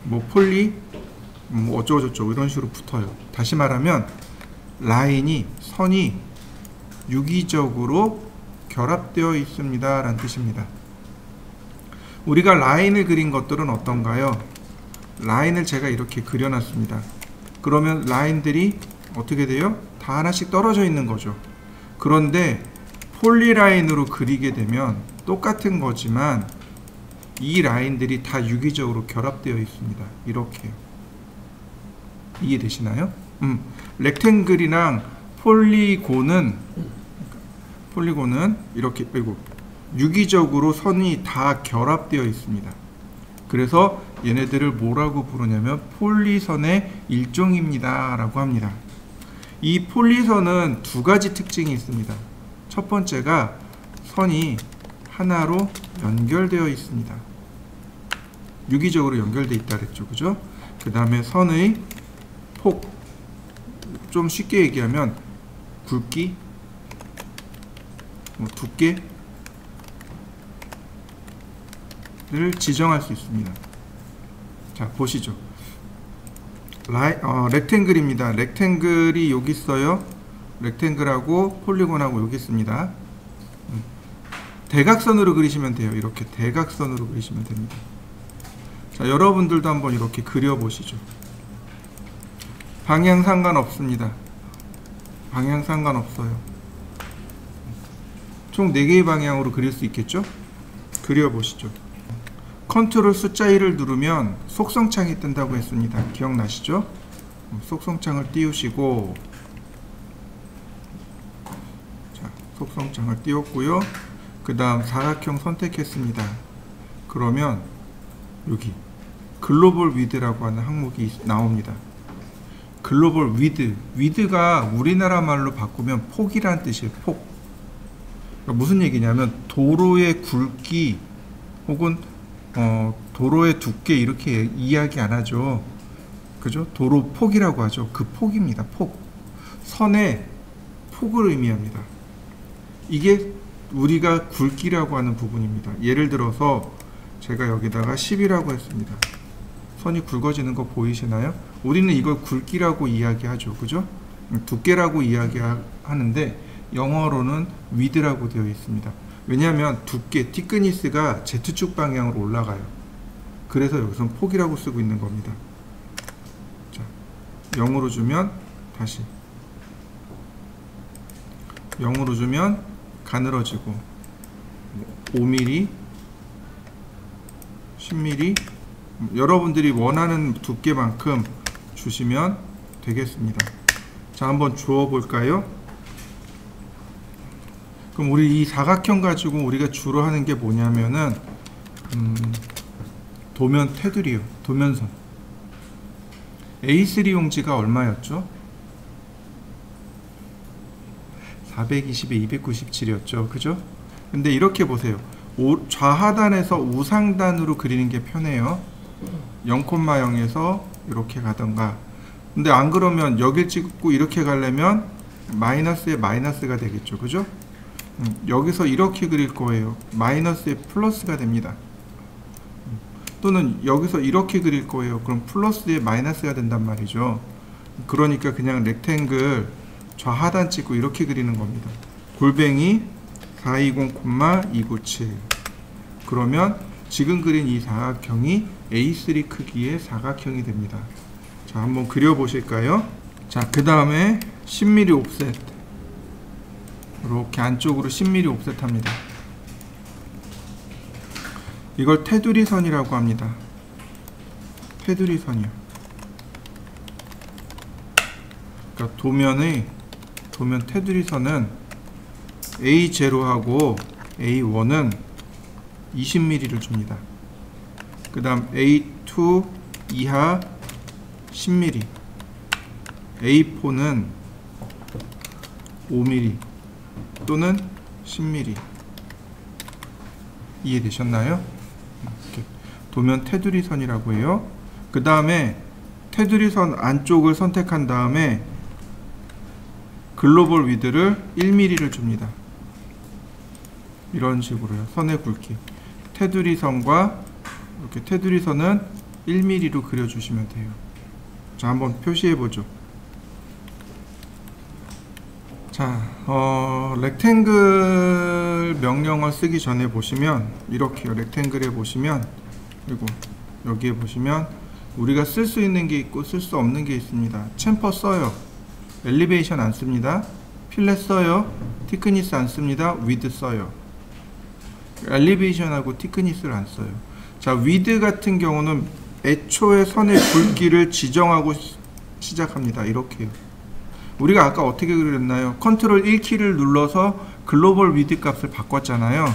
Speaker 1: 뭐 폴리 어쩌고 저쩌고 이런 식으로 붙어요. 다시 말하면 라인이, 선이 유기적으로 결합되어 있습니다 라는 뜻입니다. 우리가 라인을 그린 것들은 어떤가요? 라인을 제가 이렇게 그려놨습니다. 그러면 라인들이 어떻게 돼요? 다 하나씩 떨어져 있는 거죠. 그런데 폴리라인으로 그리게 되면 똑같은 거지만 이 라인들이 다 유기적으로 결합되어 있습니다. 이렇게요. 이해되시나요? 렉탱글이랑 폴리곤은 이렇게 유기적으로 선이 다 결합되어 있습니다. 그래서 얘네들을 뭐라고 부르냐면 폴리선의 일종입니다 라고 합니다. 이 폴리선은 두 가지 특징이 있습니다. 첫 번째가 선이 하나로 연결되어 있습니다. 유기적으로 연결되어 있다 그랬죠. 그죠? 그 다음에 선의 폭, 좀 쉽게 얘기하면 굵기, 두께를 지정할 수 있습니다. 자, 보시죠. 렉탱글입니다. 렉탱글이 여기 있어요. 렉탱글하고 폴리곤하고 여기 있습니다. 대각선으로 그리시면 돼요. 이렇게 대각선으로 그리시면 됩니다. 자, 여러분들도 한번 이렇게 그려보시죠. 방향 상관없습니다. 방향 상관없어요. 총 4개의 방향으로 그릴 수 있겠죠? 그려보시죠. 컨트롤 숫자 1을 누르면 속성창이 뜬다고 했습니다. 기억나시죠? 속성창을 띄우시고, 자, 속성창을 띄웠고요. 그 다음 사각형 선택했습니다. 그러면 여기 글로벌 위드라고 하는 항목이 나옵니다. 글로벌 위드가 우리나라 말로 바꾸면 폭이란 뜻이에요. 폭. 그러니까 무슨 얘기냐면 도로의 굵기 혹은 도로의 두께 이렇게 이야기 안 하죠. 그죠? 도로 폭이라고 하죠. 그 폭입니다. 폭. 선의 폭을 의미합니다. 이게 우리가 굵기라고 하는 부분입니다. 예를 들어서 제가 여기다가 10이라고 했습니다. 선이 굵어지는 거 보이시나요? 우리는 이걸 굵기라고 이야기하죠. 그죠? 두께라고 이야기하는데 영어로는 width라고 되어 있습니다. 왜냐하면 두께, thickness가 Z축 방향으로 올라가요. 그래서 여기서는 폭이라고 쓰고 있는 겁니다. 자, 0으로 주면 다시 0으로 주면 가늘어지고 5mm, 10mm 여러분들이 원하는 두께만큼 주시면 되겠습니다. 자, 한번 주어 볼까요? 그럼 우리 이 사각형 가지고 우리가 주로 하는 게 뭐냐면은 도면 테두리요. 도면선. A3 용지가 얼마였죠? 420에 297이었죠. 그죠? 근데 이렇게 보세요. 좌하단에서 우상단으로 그리는 게 편해요. 0,0에서 이렇게 가던가. 근데 안 그러면 여길 찍고 이렇게 가려면 마이너스에 마이너스가 되겠죠. 그죠? 여기서 이렇게 그릴 거예요. 마이너스에 플러스가 됩니다. 또는 여기서 이렇게 그릴 거예요. 그럼 플러스에 마이너스가 된단 말이죠. 그러니까 그냥 렉탱글 좌하단 찍고 이렇게 그리는 겁니다. 골뱅이 420,297. 그러면 지금 그린 이 사각형이 A3 크기의 사각형이 됩니다. 자, 한번 그려 보실까요? 자, 그 다음에 10mm 옵셋. 이렇게 안쪽으로 10mm 옵셋 합니다. 이걸 테두리 선이라고 합니다. 테두리 선이요. 그러니까 도면 테두리 선은 A0하고 A1은 20mm를 줍니다. 그 다음 A2 이하 10mm, A4는 5mm 또는 10mm. 이해되셨나요? 이렇게 도면 테두리 선이라고 해요. 그 다음에 테두리 선 안쪽을 선택한 다음에 글로벌 위드를 1mm를 줍니다. 이런 식으로요. 선의 굵기. 테두리 선과 이렇게 테두리 선은 1mm로 그려주시면 돼요. 자, 한번 표시해보죠. 자, 렉탱글 명령어 쓰기 전에 보시면 이렇게요. 렉탱글에 보시면, 그리고 여기에 보시면 우리가 쓸 수 있는 게 있고 쓸 수 없는 게 있습니다. 챔퍼 써요. 엘리베이션 안 씁니다. 필렛 써요. 티크니스 안 씁니다. 위드 써요. 엘리베이션하고 티크니스를 안 써요. 자, 위드 같은 경우는 애초에 선의 굵기를 지정하고 시작합니다. 이렇게요. 우리가 아까 어떻게 그렸나요? 컨트롤 1키를 눌러서 글로벌 위드 값을 바꿨잖아요.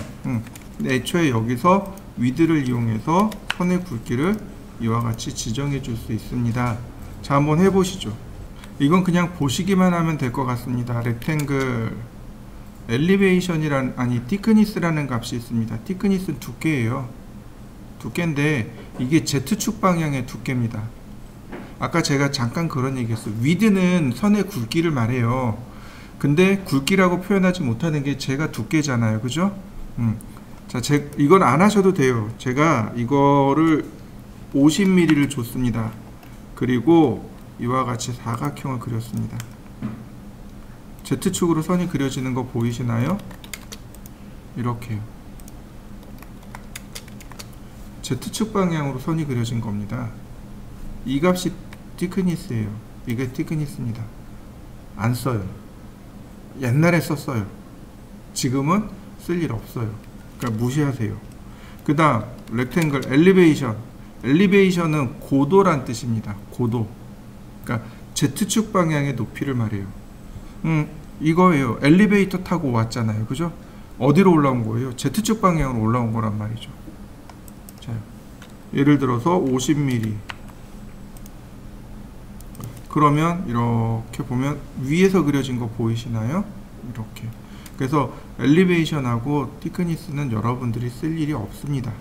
Speaker 1: 근데 애초에 여기서 위드를 이용해서 선의 굵기를 이와 같이 지정해 줄 수 있습니다. 자, 한번 해보시죠. 이건 그냥 보시기만 하면 될 것 같습니다. 렉탱글 엘리베이션이란, 아니 티크니스라는 값이 있습니다. 티크니스는 두께예요. 두께인데 이게 Z축 방향의 두께입니다. 아까 제가 잠깐 그런 얘기했어요. 위드는 선의 굵기를 말해요. 근데 굵기라고 표현하지 못하는 게 제가 두께잖아요. 그죠? 자, 이건 안 하셔도 돼요. 제가 이거를 50mm를 줬습니다. 그리고 이와 같이 사각형을 그렸습니다. Z축으로 선이 그려지는 거 보이시나요? 이렇게요. Z축 방향으로 선이 그려진 겁니다. 이 값이 티크니스예요. 이게 티크니스입니다. 안 써요. 옛날에 썼어요. 지금은 쓸 일 없어요. 그러니까 무시하세요. 그 다음 렉탱글 엘리베이션. 엘리베이션은 고도란 뜻입니다. 고도. 그러니까 Z축 방향의 높이를 말해요. 이거예요. 엘리베이터 타고 왔잖아요. 그죠? 어디로 올라온 거예요? Z축 방향으로 올라온 거란 말이죠. 자, 예를 들어서 50mm. 그러면 이렇게 보면 위에서 그려진 거 보이시나요? 이렇게. 그래서 엘리베이션하고 티크니스는 여러분들이 쓸 일이 없습니다.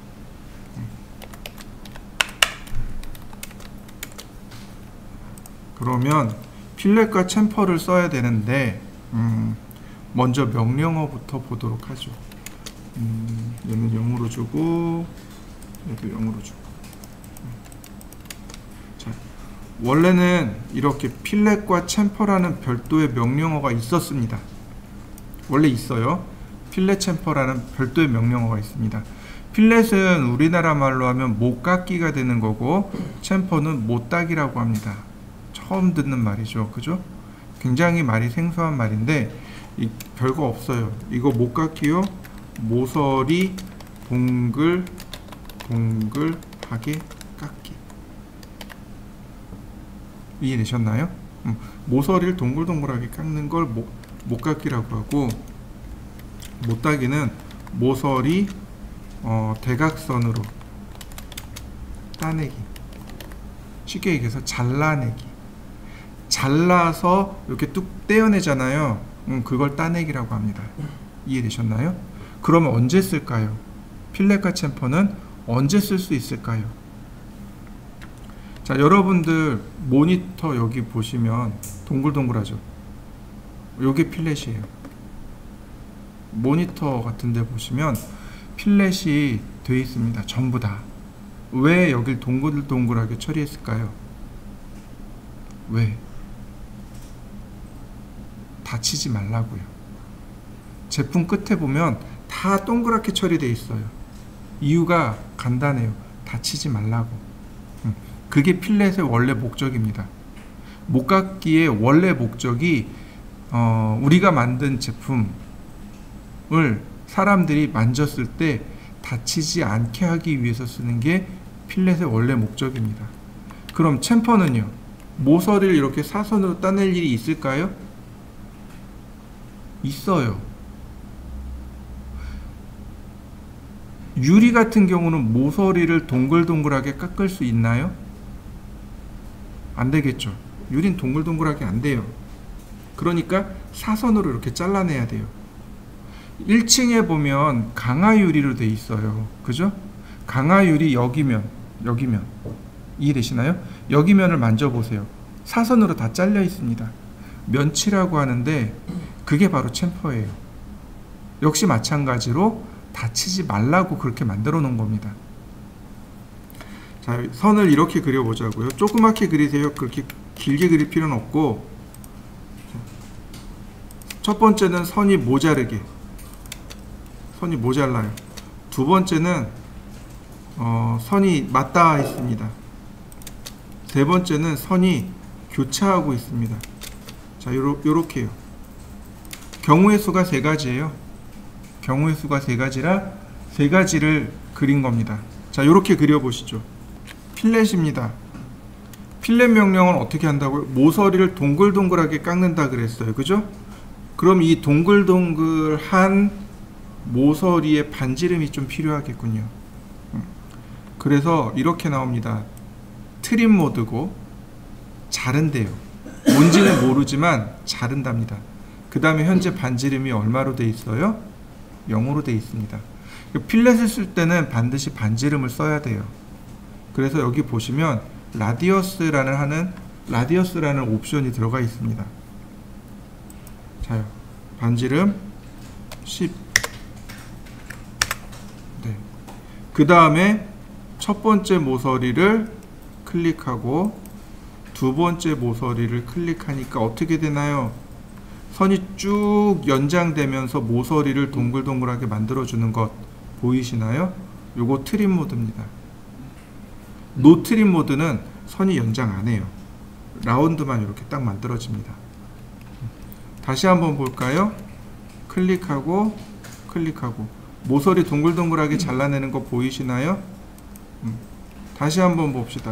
Speaker 1: 그러면 필렛과 챔퍼를 써야 되는데 먼저 명령어부터 보도록 하죠. 얘는 0으로 주고 얘도 0으로 주고. 자, 원래는 이렇게 필렛과 챔퍼라는 별도의 명령어가 있었습니다. 원래 있어요. 필렛 챔퍼라는 별도의 명령어가 있습니다. 필렛은 우리나라 말로 하면 못깎기가 되는 거고 챔퍼는 못따기라고 합니다. 처음 듣는 말이죠. 그죠? 굉장히 말이 생소한 말인데 별거 없어요. 이거 못깎기요. 모서리 동글 동글하게 깎기. 이해되셨나요? 모서리를 동글동글하게 깎는 걸 못깎기라고 하고, 못따기는 모서리 대각선으로 따내기. 쉽게 얘기해서 잘라내기. 잘라서 이렇게 뚝 떼어내잖아요. 그걸 따내기라고 합니다. 이해되셨나요? 그러면 언제 쓸까요? 필렛과 챔퍼는 언제 쓸 수 있을까요? 자, 여러분들 모니터 여기 보시면 동글동글하죠? 요게 필렛이에요. 모니터 같은 데 보시면 필렛이 되어 있습니다. 전부 다. 왜 여길 동글동글하게 처리했을까요? 왜? 다치지 말라고요. 제품 끝에 보면 다 동그랗게 처리되어 있어요. 이유가 간단해요. 다치지 말라고. 그게 필렛의 원래 목적입니다. 목깎기의 원래 목적이 우리가 만든 제품을 사람들이 만졌을 때 다치지 않게 하기 위해서 쓰는 게 필렛의 원래 목적입니다. 그럼 챔퍼는요? 모서리를 이렇게 사선으로 따낼 일이 있을까요? 있어요. 유리 같은 경우는 모서리를 동글동글하게 깎을 수 있나요? 안 되겠죠. 유리는 동글동글하게 안 돼요. 그러니까 사선으로 이렇게 잘라내야 돼요. 1층에 보면 강화유리로 돼 있어요. 그죠? 강화유리 여기면 이해되시나요? 여기면을 만져보세요. 사선으로 다 잘려 있습니다. 면치라고 하는데 그게 바로 챔퍼예요. 역시 마찬가지로 다치지 말라고 그렇게 만들어 놓은 겁니다. 자, 선을 이렇게 그려보자고요. 조그맣게 그리세요. 그렇게 길게 그릴 필요는 없고, 첫 번째는 선이 모자르게, 선이 모자라요. 두 번째는 선이 맞닿아 있습니다. 세 번째는 선이 교차하고 있습니다. 자, 요렇게요. 경우의 수가 세 가지예요. 경우의 수가 세 가지라 세 가지를 그린 겁니다. 자, 자, 이렇게 그려보시죠. 필렛입니다. 필렛 명령은 어떻게 한다고요? 모서리를 동글동글하게 깎는다 그랬어요. 그죠? 그럼 이 동글동글한 모서리에 반지름이 좀 필요하겠군요. 그래서 이렇게 나옵니다. 트림 모드고 자른대요. 뭔지는 모르지만 자른답니다. 그 다음에 현재 반지름이 얼마로 돼 있어요? 0으로 돼 있습니다. 필렛을 쓸 때는 반드시 반지름을 써야 돼요. 그래서 여기 보시면 라디어스라는 옵션이 들어가 있습니다. 자요, 반지름 10. 네. 그 다음에 첫 번째 모서리를 클릭하고 두 번째 모서리를 클릭하니까 어떻게 되나요? 선이 쭉 연장되면서 모서리를 동글동글하게 만들어주는 것 보이시나요? 요거 트림 모드입니다. 노 트림 모드는 선이 연장 안 해요. 라운드만 이렇게 딱 만들어집니다. 다시 한번 볼까요? 클릭하고 클릭하고 모서리 동글동글하게 잘라내는 거 보이시나요? 다시 한번 봅시다.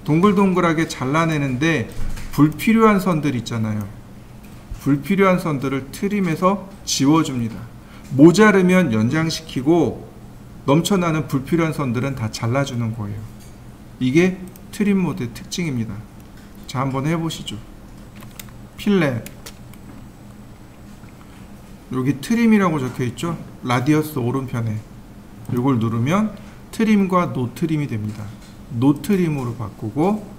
Speaker 1: 동글동글하게 잘라내는데 불필요한 선들 있잖아요. 불필요한 선들을 트림해서 지워줍니다. 모자르면 연장시키고 넘쳐나는 불필요한 선들은 다 잘라주는 거예요. 이게 트림 모드의 특징입니다. 자, 한번 해보시죠. 필렛, 여기 트림이라고 적혀있죠? 라디어스 오른편에 이걸 누르면 트림과 노 트림이 됩니다. 노 트림으로 바꾸고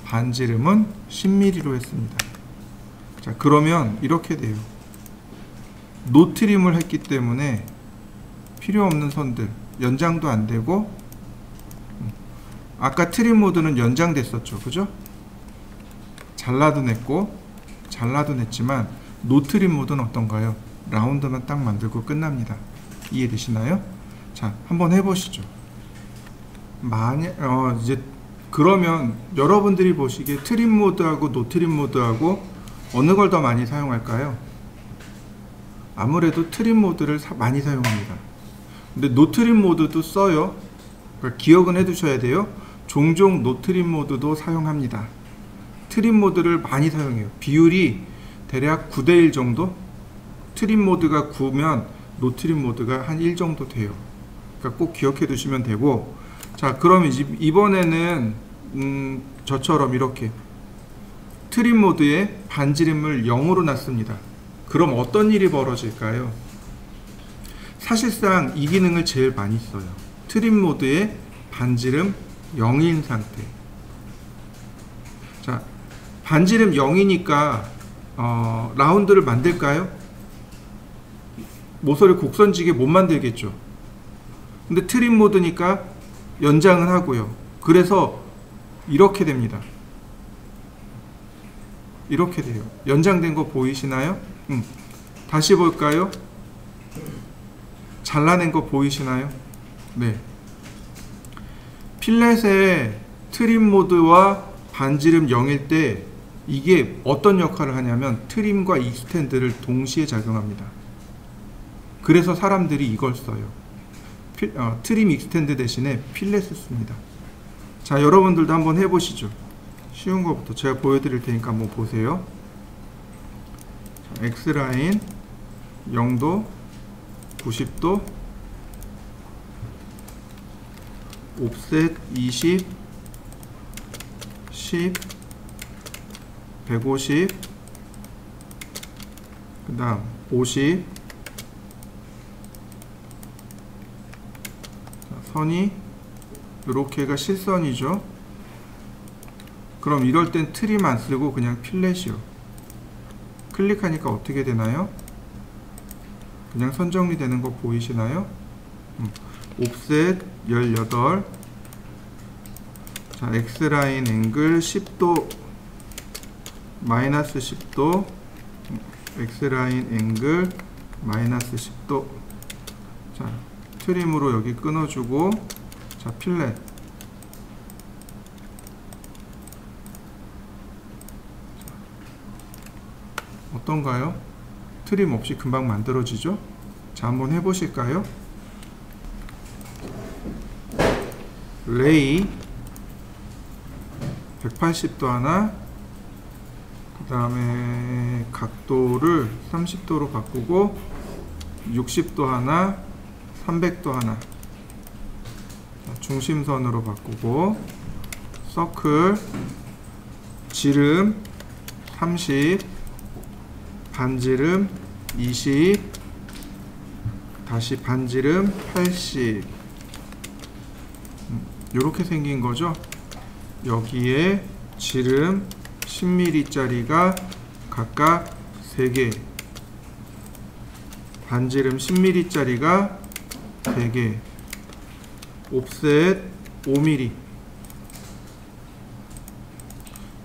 Speaker 1: 반지름은 10mm로 했습니다. 자, 그러면 이렇게 돼요. 노 트림을 했기 때문에 필요 없는 선들 연장도 안 되고, 아까 트림 모드는 연장됐었죠. 그죠? 잘라도 냈고 잘라도 냈지만 노 트림 모드는 어떤가요? 라운드만 딱 만들고 끝납니다. 이해되시나요? 자, 한번 해보시죠. 이제 그러면 여러분들이 보시기에 트림 모드하고 노 트림 모드하고 어느 걸 더 많이 사용할까요? 아무래도 트림 모드를 많이 사용합니다. 근데 노 트림 모드도 써요. 그러니까 기억은 해두셔야 돼요. 종종 노 트림 모드도 사용합니다. 트림 모드를 많이 사용해요. 비율이 대략 9대1 정도? 트림 모드가 9면 노 트림 모드가 한 1 정도 돼요. 그러니까 꼭 기억해 두시면 되고, 자, 그럼 이번에는 저처럼 이렇게 트림 모드에 반지름을 0으로 놨습니다. 그럼 어떤 일이 벌어질까요? 사실상 이 기능을 제일 많이 써요. 트림 모드에 반지름 0인 상태. 자, 반지름 0이니까 라운드를 만들까요? 모서리 곡선지게 못 만들겠죠. 근데 트림 모드니까 연장은 하고요. 그래서 이렇게 됩니다. 이렇게 돼요. 연장된 거 보이시나요? 다시 볼까요? 잘라낸 거 보이시나요? 네. 필렛의 트림 모드와 반지름 0일 때 이게 어떤 역할을 하냐면 트림과 익스텐드를 동시에 작용합니다. 그래서 사람들이 이걸 써요. 트림 익스텐드 대신에 필렛을 씁니다. 자, 여러분들도 한번 해보시죠. 쉬운 것부터 제가 보여드릴 테니까 한번 보세요. 자, X라인 0도, 90도, 옵셋 20, 10, 150, 그 다음 50, 자, 선이 이렇게가 실선이죠. 그럼 이럴 땐 트림 안 쓰고 그냥 필렛이요. 클릭하니까 어떻게 되나요? 그냥 선 정리되는 거 보이시나요? 옵셋 18, 자, X라인 앵글 10도, 마이너스 10도, X라인 앵글 마이너스 10도. 자, 트림으로 여기 끊어주고, 자, 필렛. 어떤가요? 트림 없이 금방 만들어지죠? 자, 한번 해보실까요? 레이 180도 하나, 그 다음에 각도를 30도로 바꾸고 60도 하나, 300도 하나, 중심선으로 바꾸고 서클 지름 30, 반지름 20, 다시 반지름 80. 이렇게 생긴 거죠. 여기에 지름 10mm 짜리가 각각 3개, 반지름 10mm 짜리가 3개, 옵셋 5mm.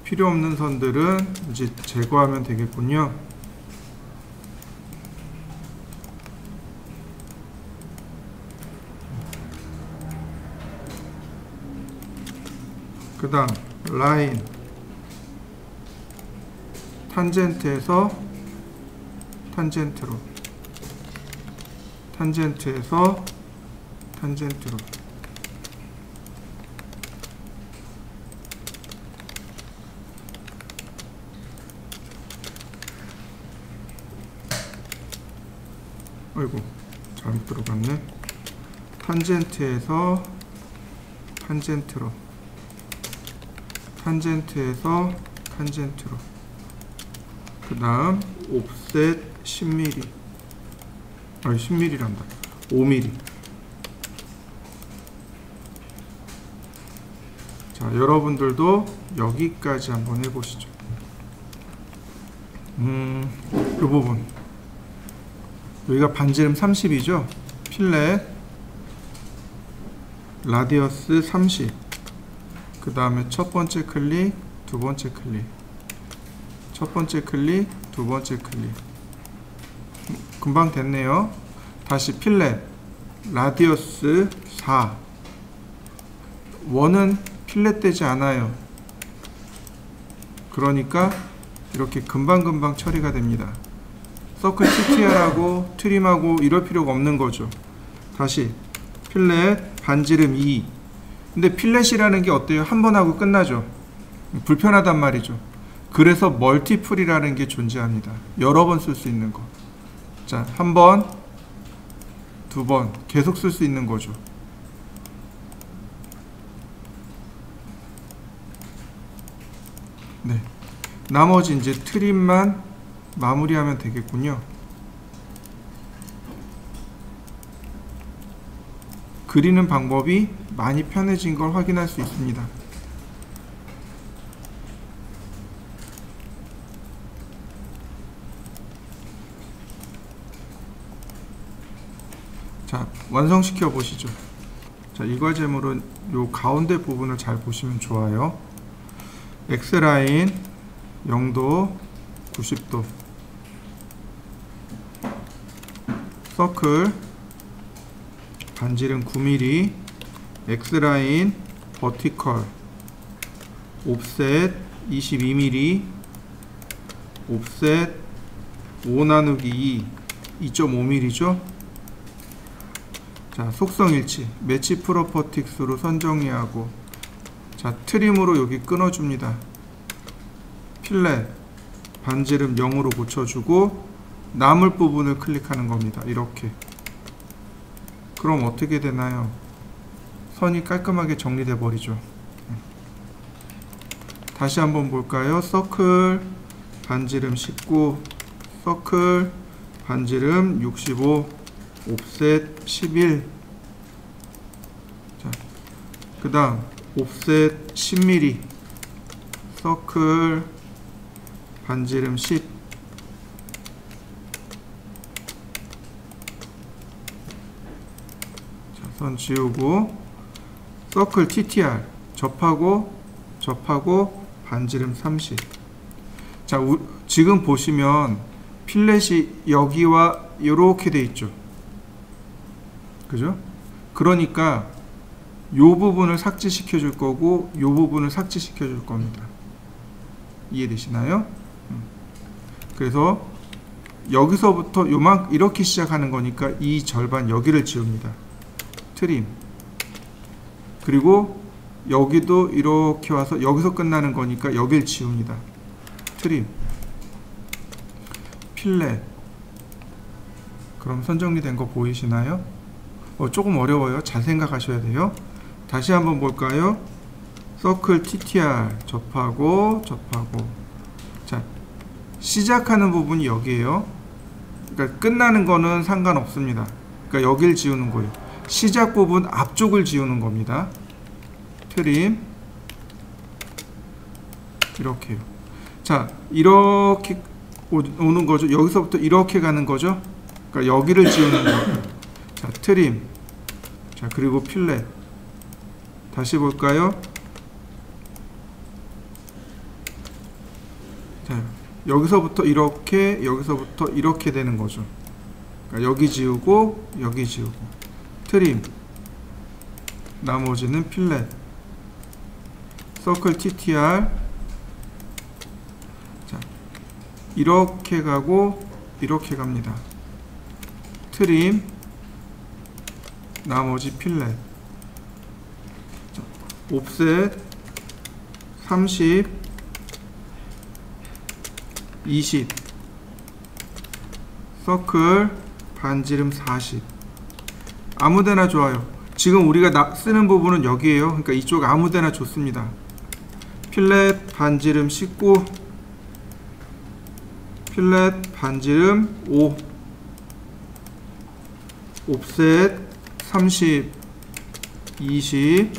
Speaker 1: 필요 없는 선들은 이제 제거하면 되겠군요. 그 다음 라인, 탄젠트에서 탄젠트로, 탄젠트에서 탄젠트로. 아이고 잘못 들어갔네. 탄젠트에서 탄젠트로, 탄젠트에서 탄젠트로. 그 다음 옵셋 10mm, 아니 10mm란다, 5mm. 자, 여러분들도 여기까지 한번 해보시죠. 이 부분, 여기가 반지름 30이죠. 필렛 라디어스 30. 그 다음에 첫 번째 클릭, 두 번째 클릭, 첫 번째 클릭, 두 번째 클릭. 금방 됐네요. 다시 필렛 라디어스 4. 원은 필렛 되지 않아요. 그러니까 이렇게 금방금방 처리가 됩니다. 서클 TTR하고 트림하고 이럴 필요가 없는 거죠. 다시 필렛 반지름 2. 근데 필렛이라는 게 어때요? 한 번 하고 끝나죠. 불편하단 말이죠. 그래서 멀티플이라는 게 존재합니다. 여러 번 쓸 수 있는 거. 자, 한 번, 두 번 계속 쓸 수 있는 거죠. 네, 나머지 이제 트림만 마무리하면 되겠군요. 그리는 방법이 많이 편해진 걸 확인할 수 있습니다. 자, 완성시켜 보시죠. 자, 이 과제물은 요 가운데 부분을 잘 보시면 좋아요. X라인 0도 90도, 서클 반지름 9mm, X라인 버티컬 옵셋 22mm, 옵셋 5 나누기 2 2.5mm죠. 자, 속성일치 매치 프로퍼틱스로 선정리하고, 자, 트림으로 여기 끊어줍니다. 필렛 반지름 0으로 고쳐주고 남을 부분을 클릭하는 겁니다. 이렇게. 그럼 어떻게 되나요? 선이 깔끔하게 정리돼 버리죠. 다시 한번 볼까요? 서클 반지름 19, 서클 반지름 65, 옵셋 11. 자, 그 다음 옵셋 10mm, 서클 반지름 10. 자, 선 지우고 서클 TTR 접하고 반지름 30. 자, 지금 보시면 필렛이 여기와 이렇게 돼 있죠. 그죠? 그러니까 요 부분을 삭제시켜 줄 거고 요 부분을 삭제시켜 줄 겁니다. 이해되시나요? 그래서 여기서부터 이렇게 시작하는 거니까 이 절반 여기를 지웁니다. 트림. 그리고 여기도 이렇게 와서 여기서 끝나는 거니까 여길 지웁니다. 트림, 필렛. 그럼 선정리된 거 보이시나요? 조금 어려워요. 잘 생각하셔야 돼요. 다시 한번 볼까요? 서클 TTR 접하고 접하고. 자, 시작하는 부분이 여기에요. 그러니까 끝나는 거는 상관없습니다. 그러니까 여길 지우는 거예요. 시작 부분 앞쪽을 지우는 겁니다. 트림, 이렇게요. 자, 이렇게 오는 거죠. 여기서부터 이렇게 가는 거죠. 그러니까 여기를 지우는 거예요. 자, 트림. 자, 그리고 필렛. 다시 볼까요? 자, 여기서부터 이렇게, 여기서부터 이렇게 되는 거죠. 그러니까 여기 지우고 여기 지우고. 트림. 나머지는 필렛. 서클 TTR. 자, 이렇게 가고 이렇게 갑니다. 트림. 나머지 필렛. 자, 옵셋 30, 20, 서클 반지름 40. 아무데나 좋아요. 지금 우리가 쓰는 부분은 여기에요. 그러니까 이쪽 아무데나 좋습니다. 필렛 반지름 19, 필렛 반지름 5, 옵셋 30, 20,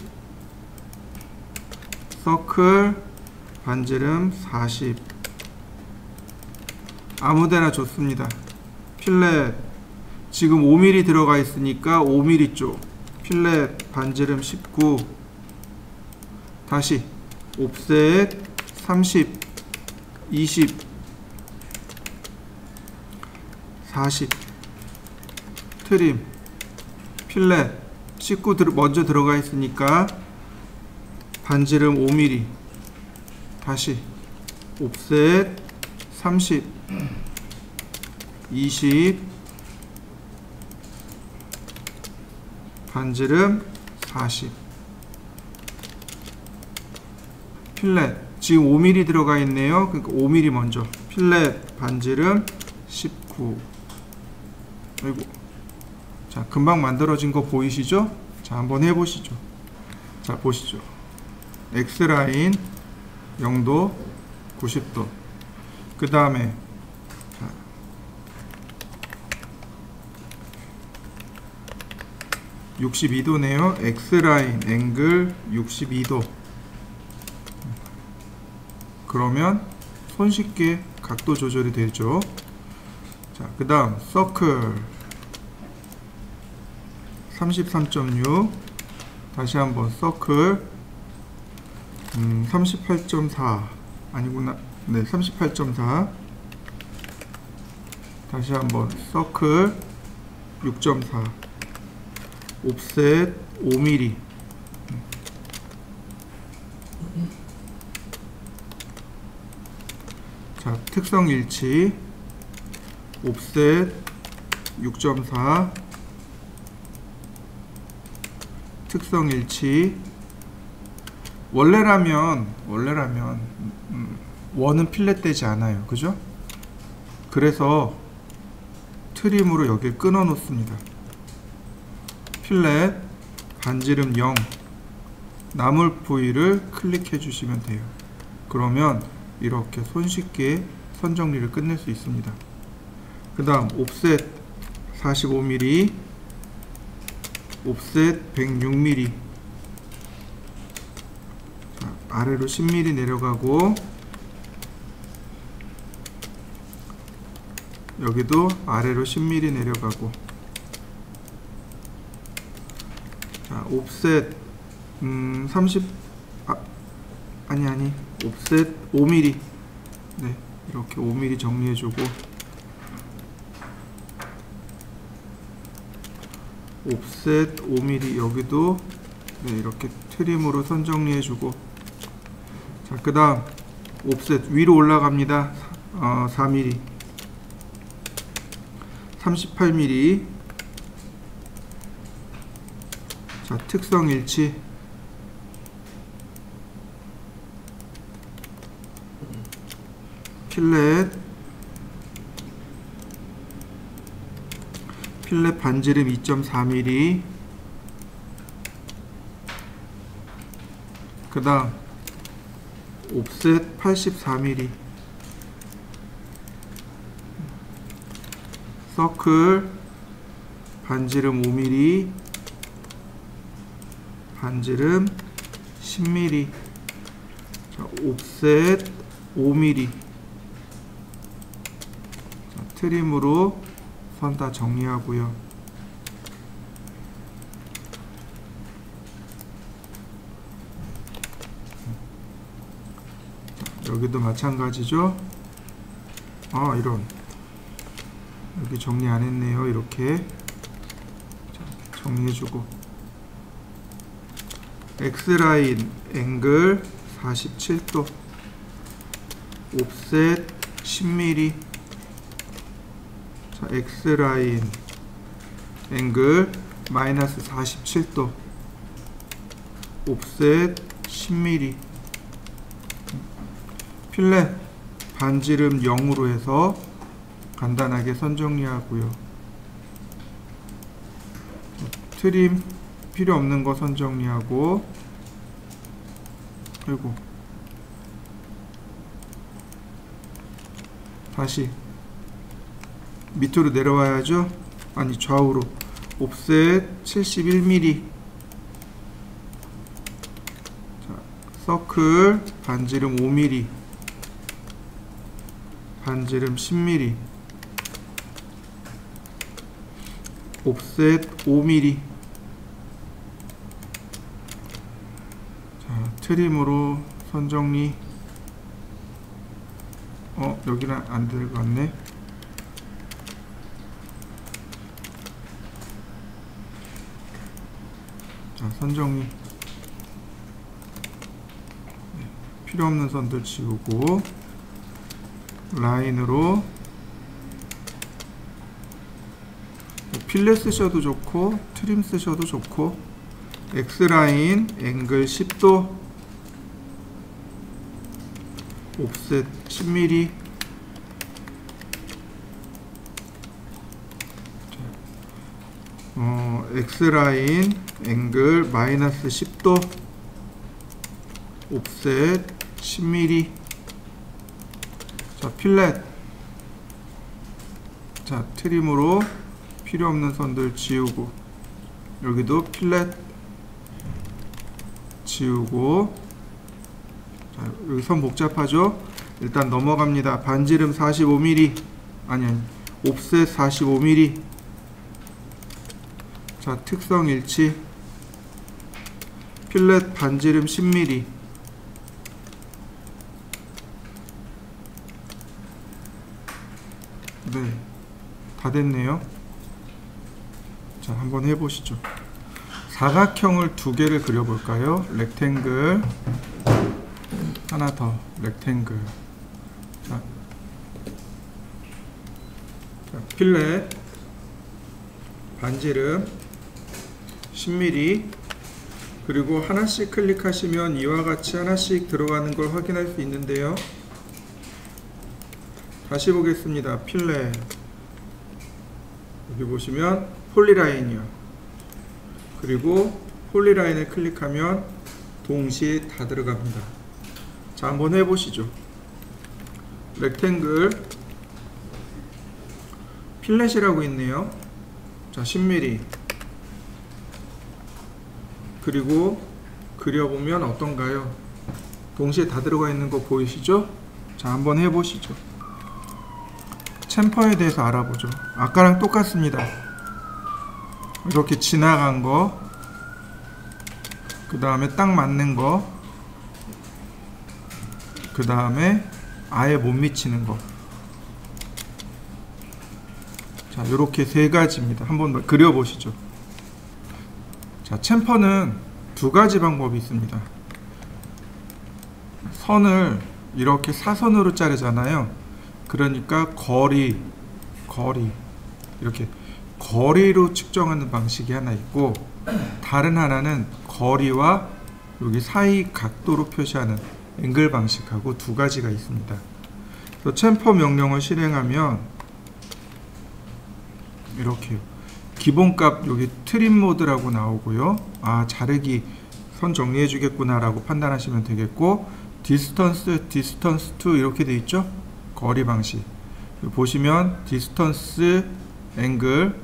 Speaker 1: 서클 반지름 40. 아무데나 좋습니다. 필렛 지금 5mm 들어가 있으니까 5mm 쪽. 필렛 반지름 19. 다시 옵셋 30, 20, 40. 트림, 필렛 19 먼저 들어가 있으니까 반지름 5mm. 다시 옵셋 30, 20, 반지름 40. 필렛 지금 5mm 들어가 있네요. 그러니까 5mm 먼저. 필렛 반지름 19. 아이고. 자, 금방 만들어진 거 보이시죠? 자, 한번 해보시죠. 자, 보시죠. X라인 0도 90도. 그 다음에 62도네요. X라인 앵글 62도. 그러면 손쉽게 각도 조절이 되죠. 자, 그 다음 서클 33.6. 다시 한번 서클 38.4 아니구나. 네, 38.4. 다시 한번 서클 6.4. 옵셋 5mm. 자, 특성 일치. 옵셋 6.4. 특성 일치. 원래라면 원은 필렛 되지 않아요. 그죠? 그래서 트림으로 여기를 끊어 놓습니다. 필렛 반지름 0. 나물 부위를 클릭해 주시면 돼요. 그러면 이렇게 손쉽게 선정리를 끝낼 수 있습니다. 그 다음 옵셋 45mm, 옵셋 106mm. 자, 아래로 10mm 내려가고 여기도 아래로 10mm 내려가고. 자, 옵셋 30 아니 옵셋 5mm. 네, 이렇게 5mm 정리해주고 옵셋 5mm 여기도 네, 이렇게 트림으로 선정리해주고. 자, 그 다음 옵셋 위로 올라갑니다. 4mm, 38mm. 자, 특성 일치 필렛 반지름 2.4mm. 그 다음 옵셋 84mm. 서클 반지름 5mm, 반지름 10mm. 자, 옵셋 5mm. 자, 트림으로 선 다 정리하고요. 자, 여기도 마찬가지죠. 아, 이런, 여기 정리 안 했네요. 이렇게 자, 정리해주고, X라인 앵글 47도, 옵셋 10mm. 자, X라인 앵글 마이너스 47도, 옵셋 10mm. 필렛 반지름 0으로 해서 간단하게 선 정리하고요. 트림 필요 없는 거 선 정리하고, 그리고 다시 밑으로 내려와야죠. 아니, 좌우로 옵셋 71mm. 자, 서클 반지름 5mm, 반지름 10mm, 옵셋 5mm. 자, 트림으로 선 정리. 여기는 안 들어갔네. 자, 선 정리. 필요 없는 선들 지우고, 라인으로 필렛 쓰셔도 좋고 트림 쓰셔도 좋고, X라인 앵글 10도, 옵셋 10mm. X라인 앵글 마이너스 10도, 옵셋 10mm. 자, 필렛. 자, 트림으로 필요 없는 선들 지우고, 여기도 필렛 지우고. 자, 여기 선 복잡하죠? 일단 넘어갑니다. 반지름 45mm. 아니, 옵셋 45mm. 자, 특성 일치. 필렛 반지름 10mm. 네, 다 됐네요. 자, 한번 해보시죠. 사각형을 두 개를 그려볼까요? 렉탱글, 하나 더, 렉탱글. 자, 필렛 반지름 10mm. 그리고 하나씩 클릭하시면 이와 같이 하나씩 들어가는 걸 확인할 수 있는데요. 다시 보겠습니다. 필렛, 여기 보시면 폴리라인이요. 그리고 폴리라인을 클릭하면 동시에 다 들어갑니다. 자, 한번 해보시죠. 렉탱글 필렛이라고 있네요. 자, 10mm. 그리고 그려보면 어떤가요? 동시에 다 들어가 있는 거 보이시죠? 자, 한번 해보시죠. 챔퍼에 대해서 알아보죠. 아까랑 똑같습니다. 이렇게 지나간 거, 그 다음에 딱 맞는 거, 그 다음에 아예 못 미치는 거. 자, 이렇게 세 가지입니다. 한번 그려보시죠. 자, 챔퍼는 두 가지 방법이 있습니다. 선을 이렇게 사선으로 자르잖아요. 그러니까 거리 이렇게 거리로 측정하는 방식이 하나 있고, 다른 하나는 거리와 여기 사이 각도로 표시하는 앵글 방식하고 두 가지가 있습니다. 챔퍼 명령을 실행하면 이렇게요. 기본값 여기 트림 모드라고 나오고요. 아, 자르기 선 정리해 주겠구나 라고 판단하시면 되겠고, 디스턴스, 디스턴스 투 이렇게 돼 있죠. 거리 방식 보시면 디스턴스, 앵글,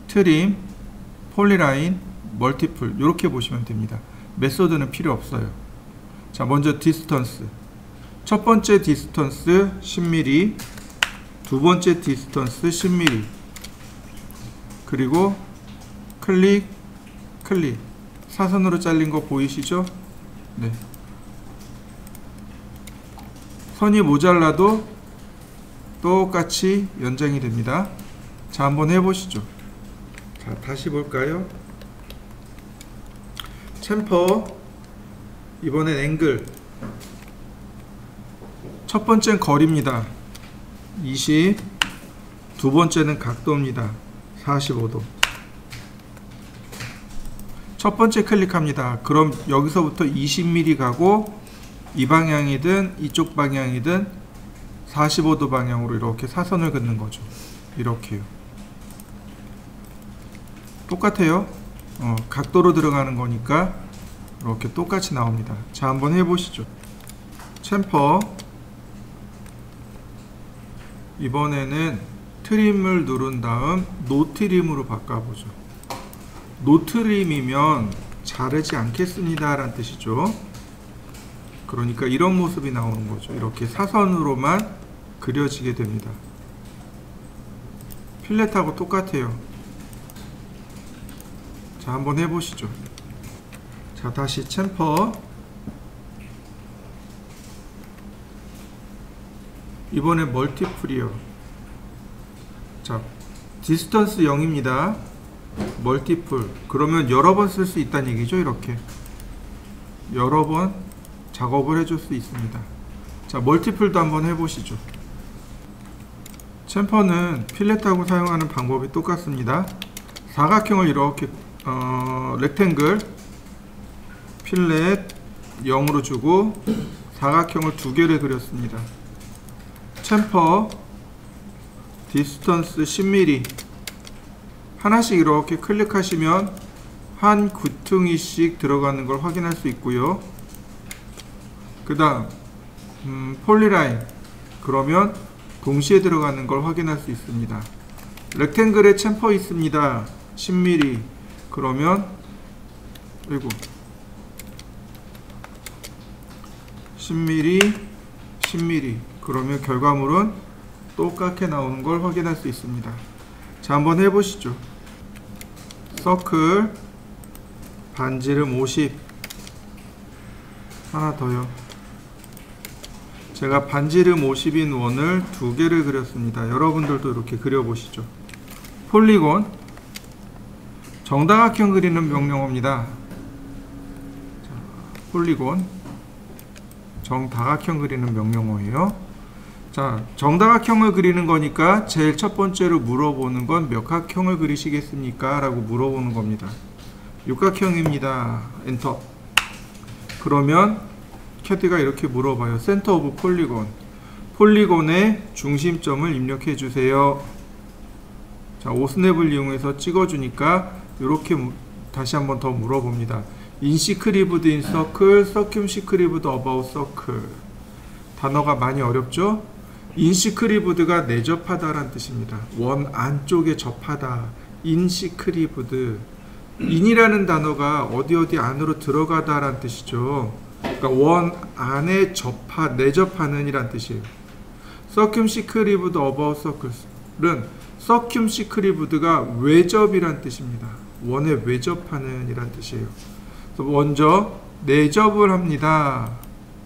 Speaker 1: 트림, 폴리라인, 멀티플 이렇게 보시면 됩니다. 메소드는 필요 없어요. 자, 먼저 디스턴스. 첫 번째 디스턴스 10mm, 두 번째 디스턴스 10mm, 그리고 클릭, 클릭. 사선으로 잘린 거 보이시죠? 네. 선이 모자라도 똑같이 연장이 됩니다. 자, 한번 해보시죠. 자, 다시 볼까요? 챔퍼, 이번엔 앵글. 첫 번째는 거리입니다. 20. 두 번째는 각도입니다. 45도. 첫 번째 클릭합니다. 그럼 여기서부터 20mm 가고 이 방향이든 이쪽 방향이든 45도 방향으로 이렇게 사선을 긋는 거죠. 이렇게요. 똑같아요. 각도로 들어가는 거니까 이렇게 똑같이 나옵니다. 자, 한번 해보시죠. 챔퍼, 이번에는 트림을 누른 다음 노 트림으로 바꿔보죠. 노 트림이면 자르지 않겠습니다 라는 뜻이죠. 그러니까 이런 모습이 나오는 거죠. 이렇게 사선으로만 그려지게 됩니다. 필렛하고 똑같아요. 자, 한번 해보시죠. 자, 다시 챔퍼, 이번에 멀티플이요. 자, 디스턴스 0입니다. 멀티플, 그러면 여러 번 쓸 수 있다는 얘기죠. 이렇게 여러 번 작업을 해줄 수 있습니다. 자, 멀티플도 한번 해보시죠. 챔퍼는 필렛하고 사용하는 방법이 똑같습니다. 사각형을 이렇게 렉탱글 필렛 0으로 주고 사각형을 두 개를 그렸습니다. 챔퍼, 디스턴스 10mm 하나씩 이렇게 클릭하시면 한 구퉁이씩 들어가는 걸 확인할 수 있고요. 그 다음 폴리라인, 그러면 동시에 들어가는 걸 확인할 수 있습니다. 렉탱글에 챔퍼 있습니다. 10mm, 그러면 10mm, 10mm, 그러면 결과물은 똑같게 나오는 걸 확인할 수 있습니다. 자, 한번 해보시죠. 서클, 반지름 50, 하나 더요. 제가 반지름 50인 원을 두 개를 그렸습니다. 여러분들도 이렇게 그려보시죠. 폴리곤, 정다각형 그리는 명령어입니다. 자, 폴리곤, 정다각형 그리는 명령어예요. 자, 정다각형을 그리는 거니까 제일 첫 번째로 물어보는 건 몇 각형을 그리시겠습니까? 라고 물어보는 겁니다. 육각형입니다. 엔터. 그러면 캐드가 이렇게 물어봐요. 센터 오브 폴리곤. 폴리곤의 중심점을 입력해 주세요. 자, 오스냅을 이용해서 찍어주니까 이렇게 다시 한번 더 물어봅니다. 인시크리브드 인 서클, 서큐시크리브드 어바웃 서클. 단어가 많이 어렵죠? 인시크리브드가 내접하다라는 뜻입니다. 원 안쪽에 접하다. 인시크리브드. 인이라는 단어가 어디 안으로 들어가다라는 뜻이죠. 그러니까 원 안에 내접하는 이란 뜻이에요. 서큐시크리브드 어바웃 서클은 서큐시크리브드가 외접이란 뜻입니다. 원에 외접하는 이란 뜻이에요. 그래서 먼저 내접을 합니다.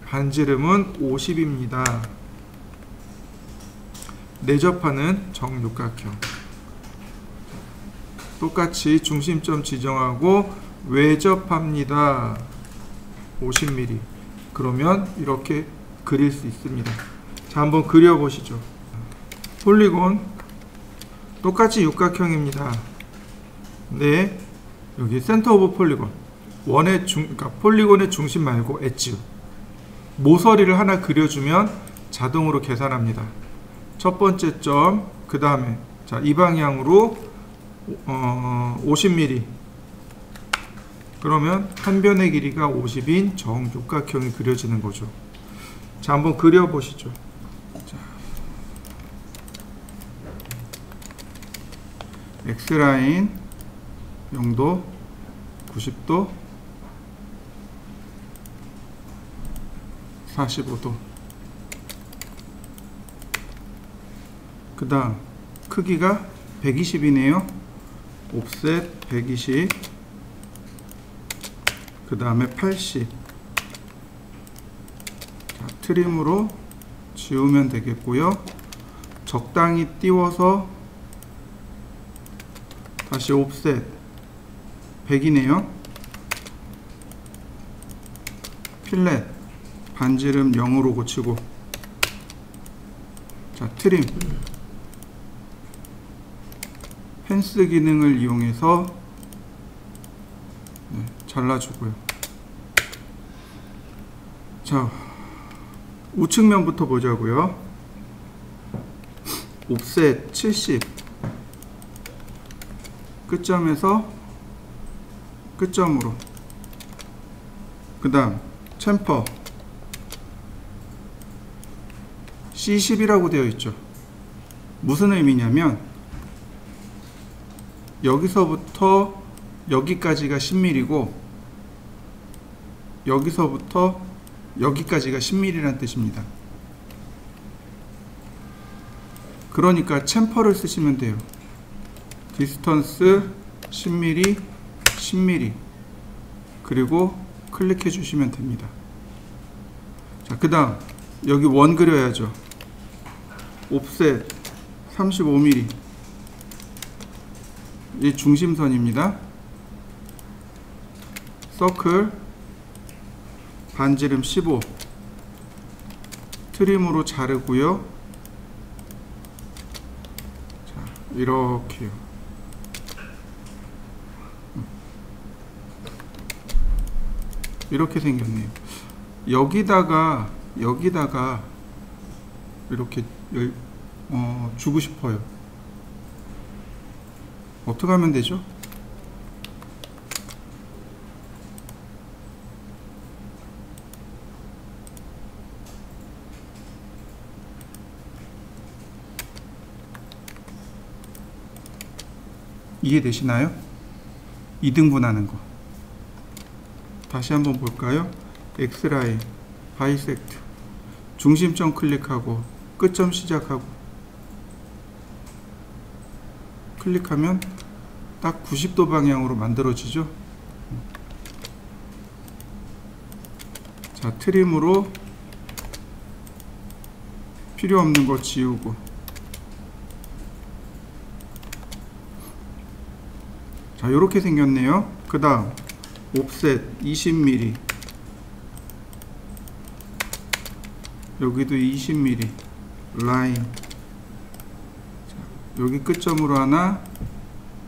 Speaker 1: 반지름은 50입니다. 내접하는 정육각형. 똑같이 중심점 지정하고 외접합니다. 50mm. 그러면 이렇게 그릴 수 있습니다. 자, 한번 그려보시죠. 폴리곤, 똑같이 육각형입니다. 네, 여기 센터 오브 폴리곤. 그러니까 폴리곤의 중심 말고 엣지. 모서리를 하나 그려주면 자동으로 계산합니다. 첫 번째 점, 그 다음에 자, 이 방향으로 50mm. 그러면 한 변의 길이가 50인 정육각형이 그려지는 거죠. 자, 한번 그려보시죠. 자, X라인 0도, 90도, 45도. 그 다음 크기가 120이네요. 옵셋 120. 그 다음에 80. 자, 트림으로 지우면 되겠고요. 적당히 띄워서 다시 옵셋 100이네요. 필렛 반지름 0으로 고치고, 자, 트림 펜스 기능을 이용해서 잘라주고요. 자, 우측면부터 보자고요. 옵셋 70. 끝점에서 끝점으로. 그 다음 챔퍼 C10이라고 되어 있죠. 무슨 의미냐면 여기서부터 여기까지가 10mm고 여기서부터 여기까지가 10mm라는 뜻입니다. 그러니까 챔퍼를 쓰시면 돼요. 디스턴스 10mm, 10mm. 그리고 클릭해 주시면 됩니다. 자, 그 다음 여기 원 그려야죠. 옵셋 35mm. 이 중심선입니다. 서클 반지름 15. 트림으로 자르고요. 자, 이렇게요. 이렇게 생겼네요. 여기다가 이렇게 주고 싶어요. 어떻게 하면 되죠? 이해되시나요? 2등분하는 거. 다시 한번 볼까요? X라인, 바이섹트, 중심점 클릭하고 끝점 시작하고 클릭하면 딱 90도 방향으로 만들어지죠. 자, 트림으로 필요 없는 거 지우고, 자, 요렇게 생겼네요. 그 다음 옵셋 20mm. 여기도 20mm 라인. 자, 여기 끝점으로 하나,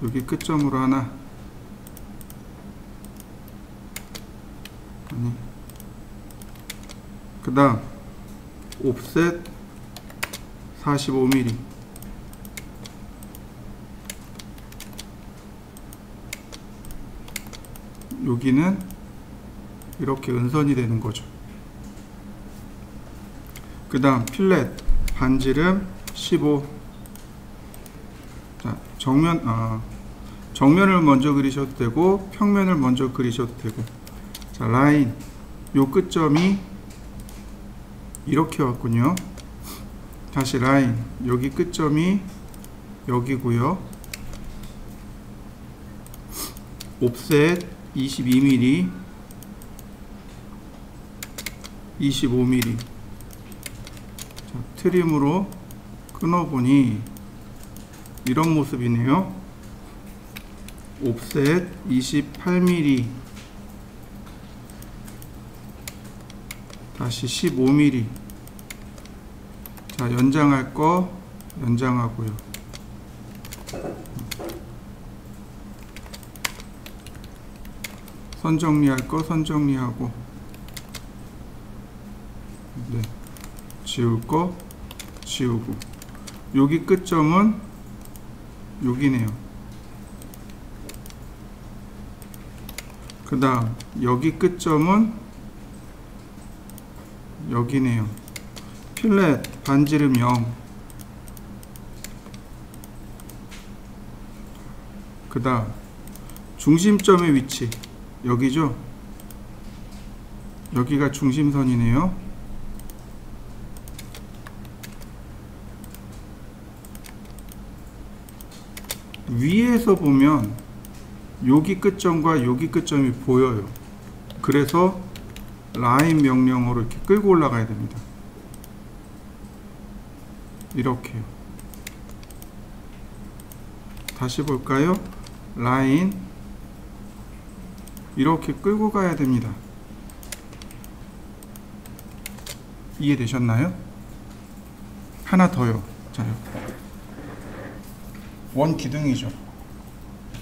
Speaker 1: 여기 끝점으로 하나. 아니. 그 다음 옵셋 45mm. 여기는 이렇게 은선이 되는 거죠. 그 다음 필렛 반지름 15. 자, 정면을 먼저 그리셔도 되고 평면을 먼저 그리셔도 되고. 자, 라인 요 끝점이 이렇게 왔군요. 다시 라인 여기 끝점이 여기고요. 옵셋 22mm, 25mm. 자, 트림으로 끊어보니 이런 모습이네요. 옵셋 28mm, 다시 15mm. 자, 연장할 거 연장하고요. 선 정리할 거 선 정리하고. 네. 지울 거 지우고, 여기 끝점은 여기네요. 그 다음 여기 끝점은 여기네요. 필렛 반지름 0. 그 다음 중심점의 위치 여기죠. 여기가 중심선이네요. 위에서 보면 여기 끝점과 여기 끝점이 보여요. 그래서 라인 명령어로 이렇게 끌고 올라가야 됩니다. 이렇게요. 다시 볼까요? 라인 이렇게 끌고 가야 됩니다. 이해되셨나요? 하나 더요. 자요. 원 기둥이죠.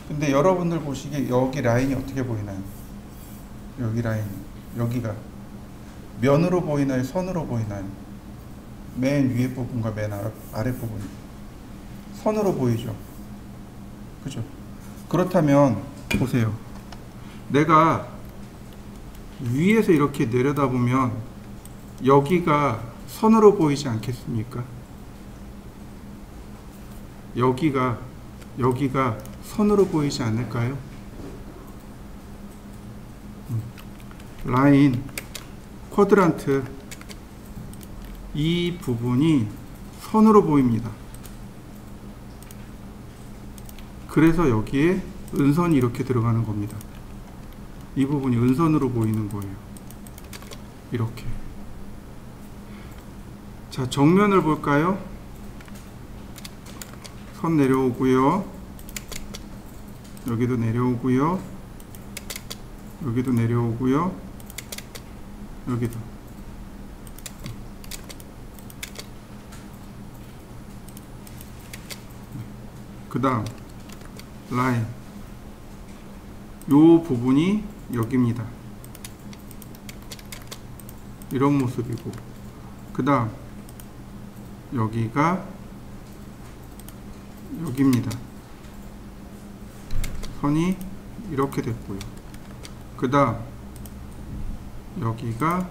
Speaker 1: 근데 여러분들 보시기에 여기 라인이 어떻게 보이나요? 여기 라인, 여기가 면으로 보이나요? 선으로 보이나요? 맨 위에 부분과 맨 아래 부분 선으로 보이죠. 그죠? 그렇다면 보세요. 내가 위에서 이렇게 내려다보면 여기가 선으로 보이지 않겠습니까? 여기가 선으로 보이지 않을까요? 라인, 쿼드란트 이 부분이 선으로 보입니다. 그래서 여기에 은선이 이렇게 들어가는 겁니다. 이 부분이 은선으로 보이는 거예요. 이렇게. 자, 정면을 볼까요? 선 내려오고요. 여기도 내려오고요. 여기도 내려오고요. 여기도. 그 다음 라인 요 부분이 여기입니다. 이런 모습이고, 그 다음 여기가 여기입니다. 선이 이렇게 됐고요. 그 다음 여기가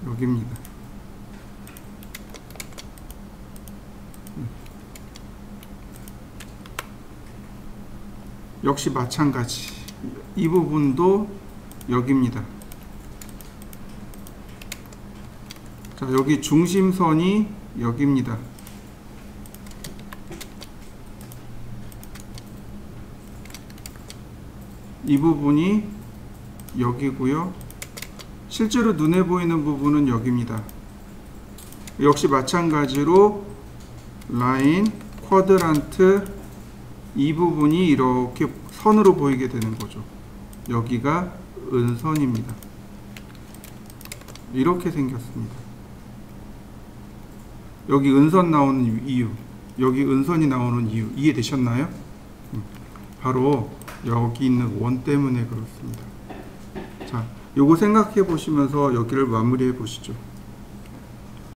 Speaker 1: 여기입니다. 역시 마찬가지. 이 부분도 여기입니다. 자, 여기 중심선이 여기입니다. 이 부분이 여기고요. 실제로 눈에 보이는 부분은 여기입니다. 역시 마찬가지로 라인, 쿼드란트 이 부분이 이렇게 선으로 보이게 되는 거죠. 여기가 은선입니다. 이렇게 생겼습니다. 여기 은선 나오는 이유, 여기 은선이 나오는 이유 이해되셨나요? 바로 여기 있는 원 때문에 그렇습니다. 자, 요거 생각해 보시면서 여기를 마무리해 보시죠.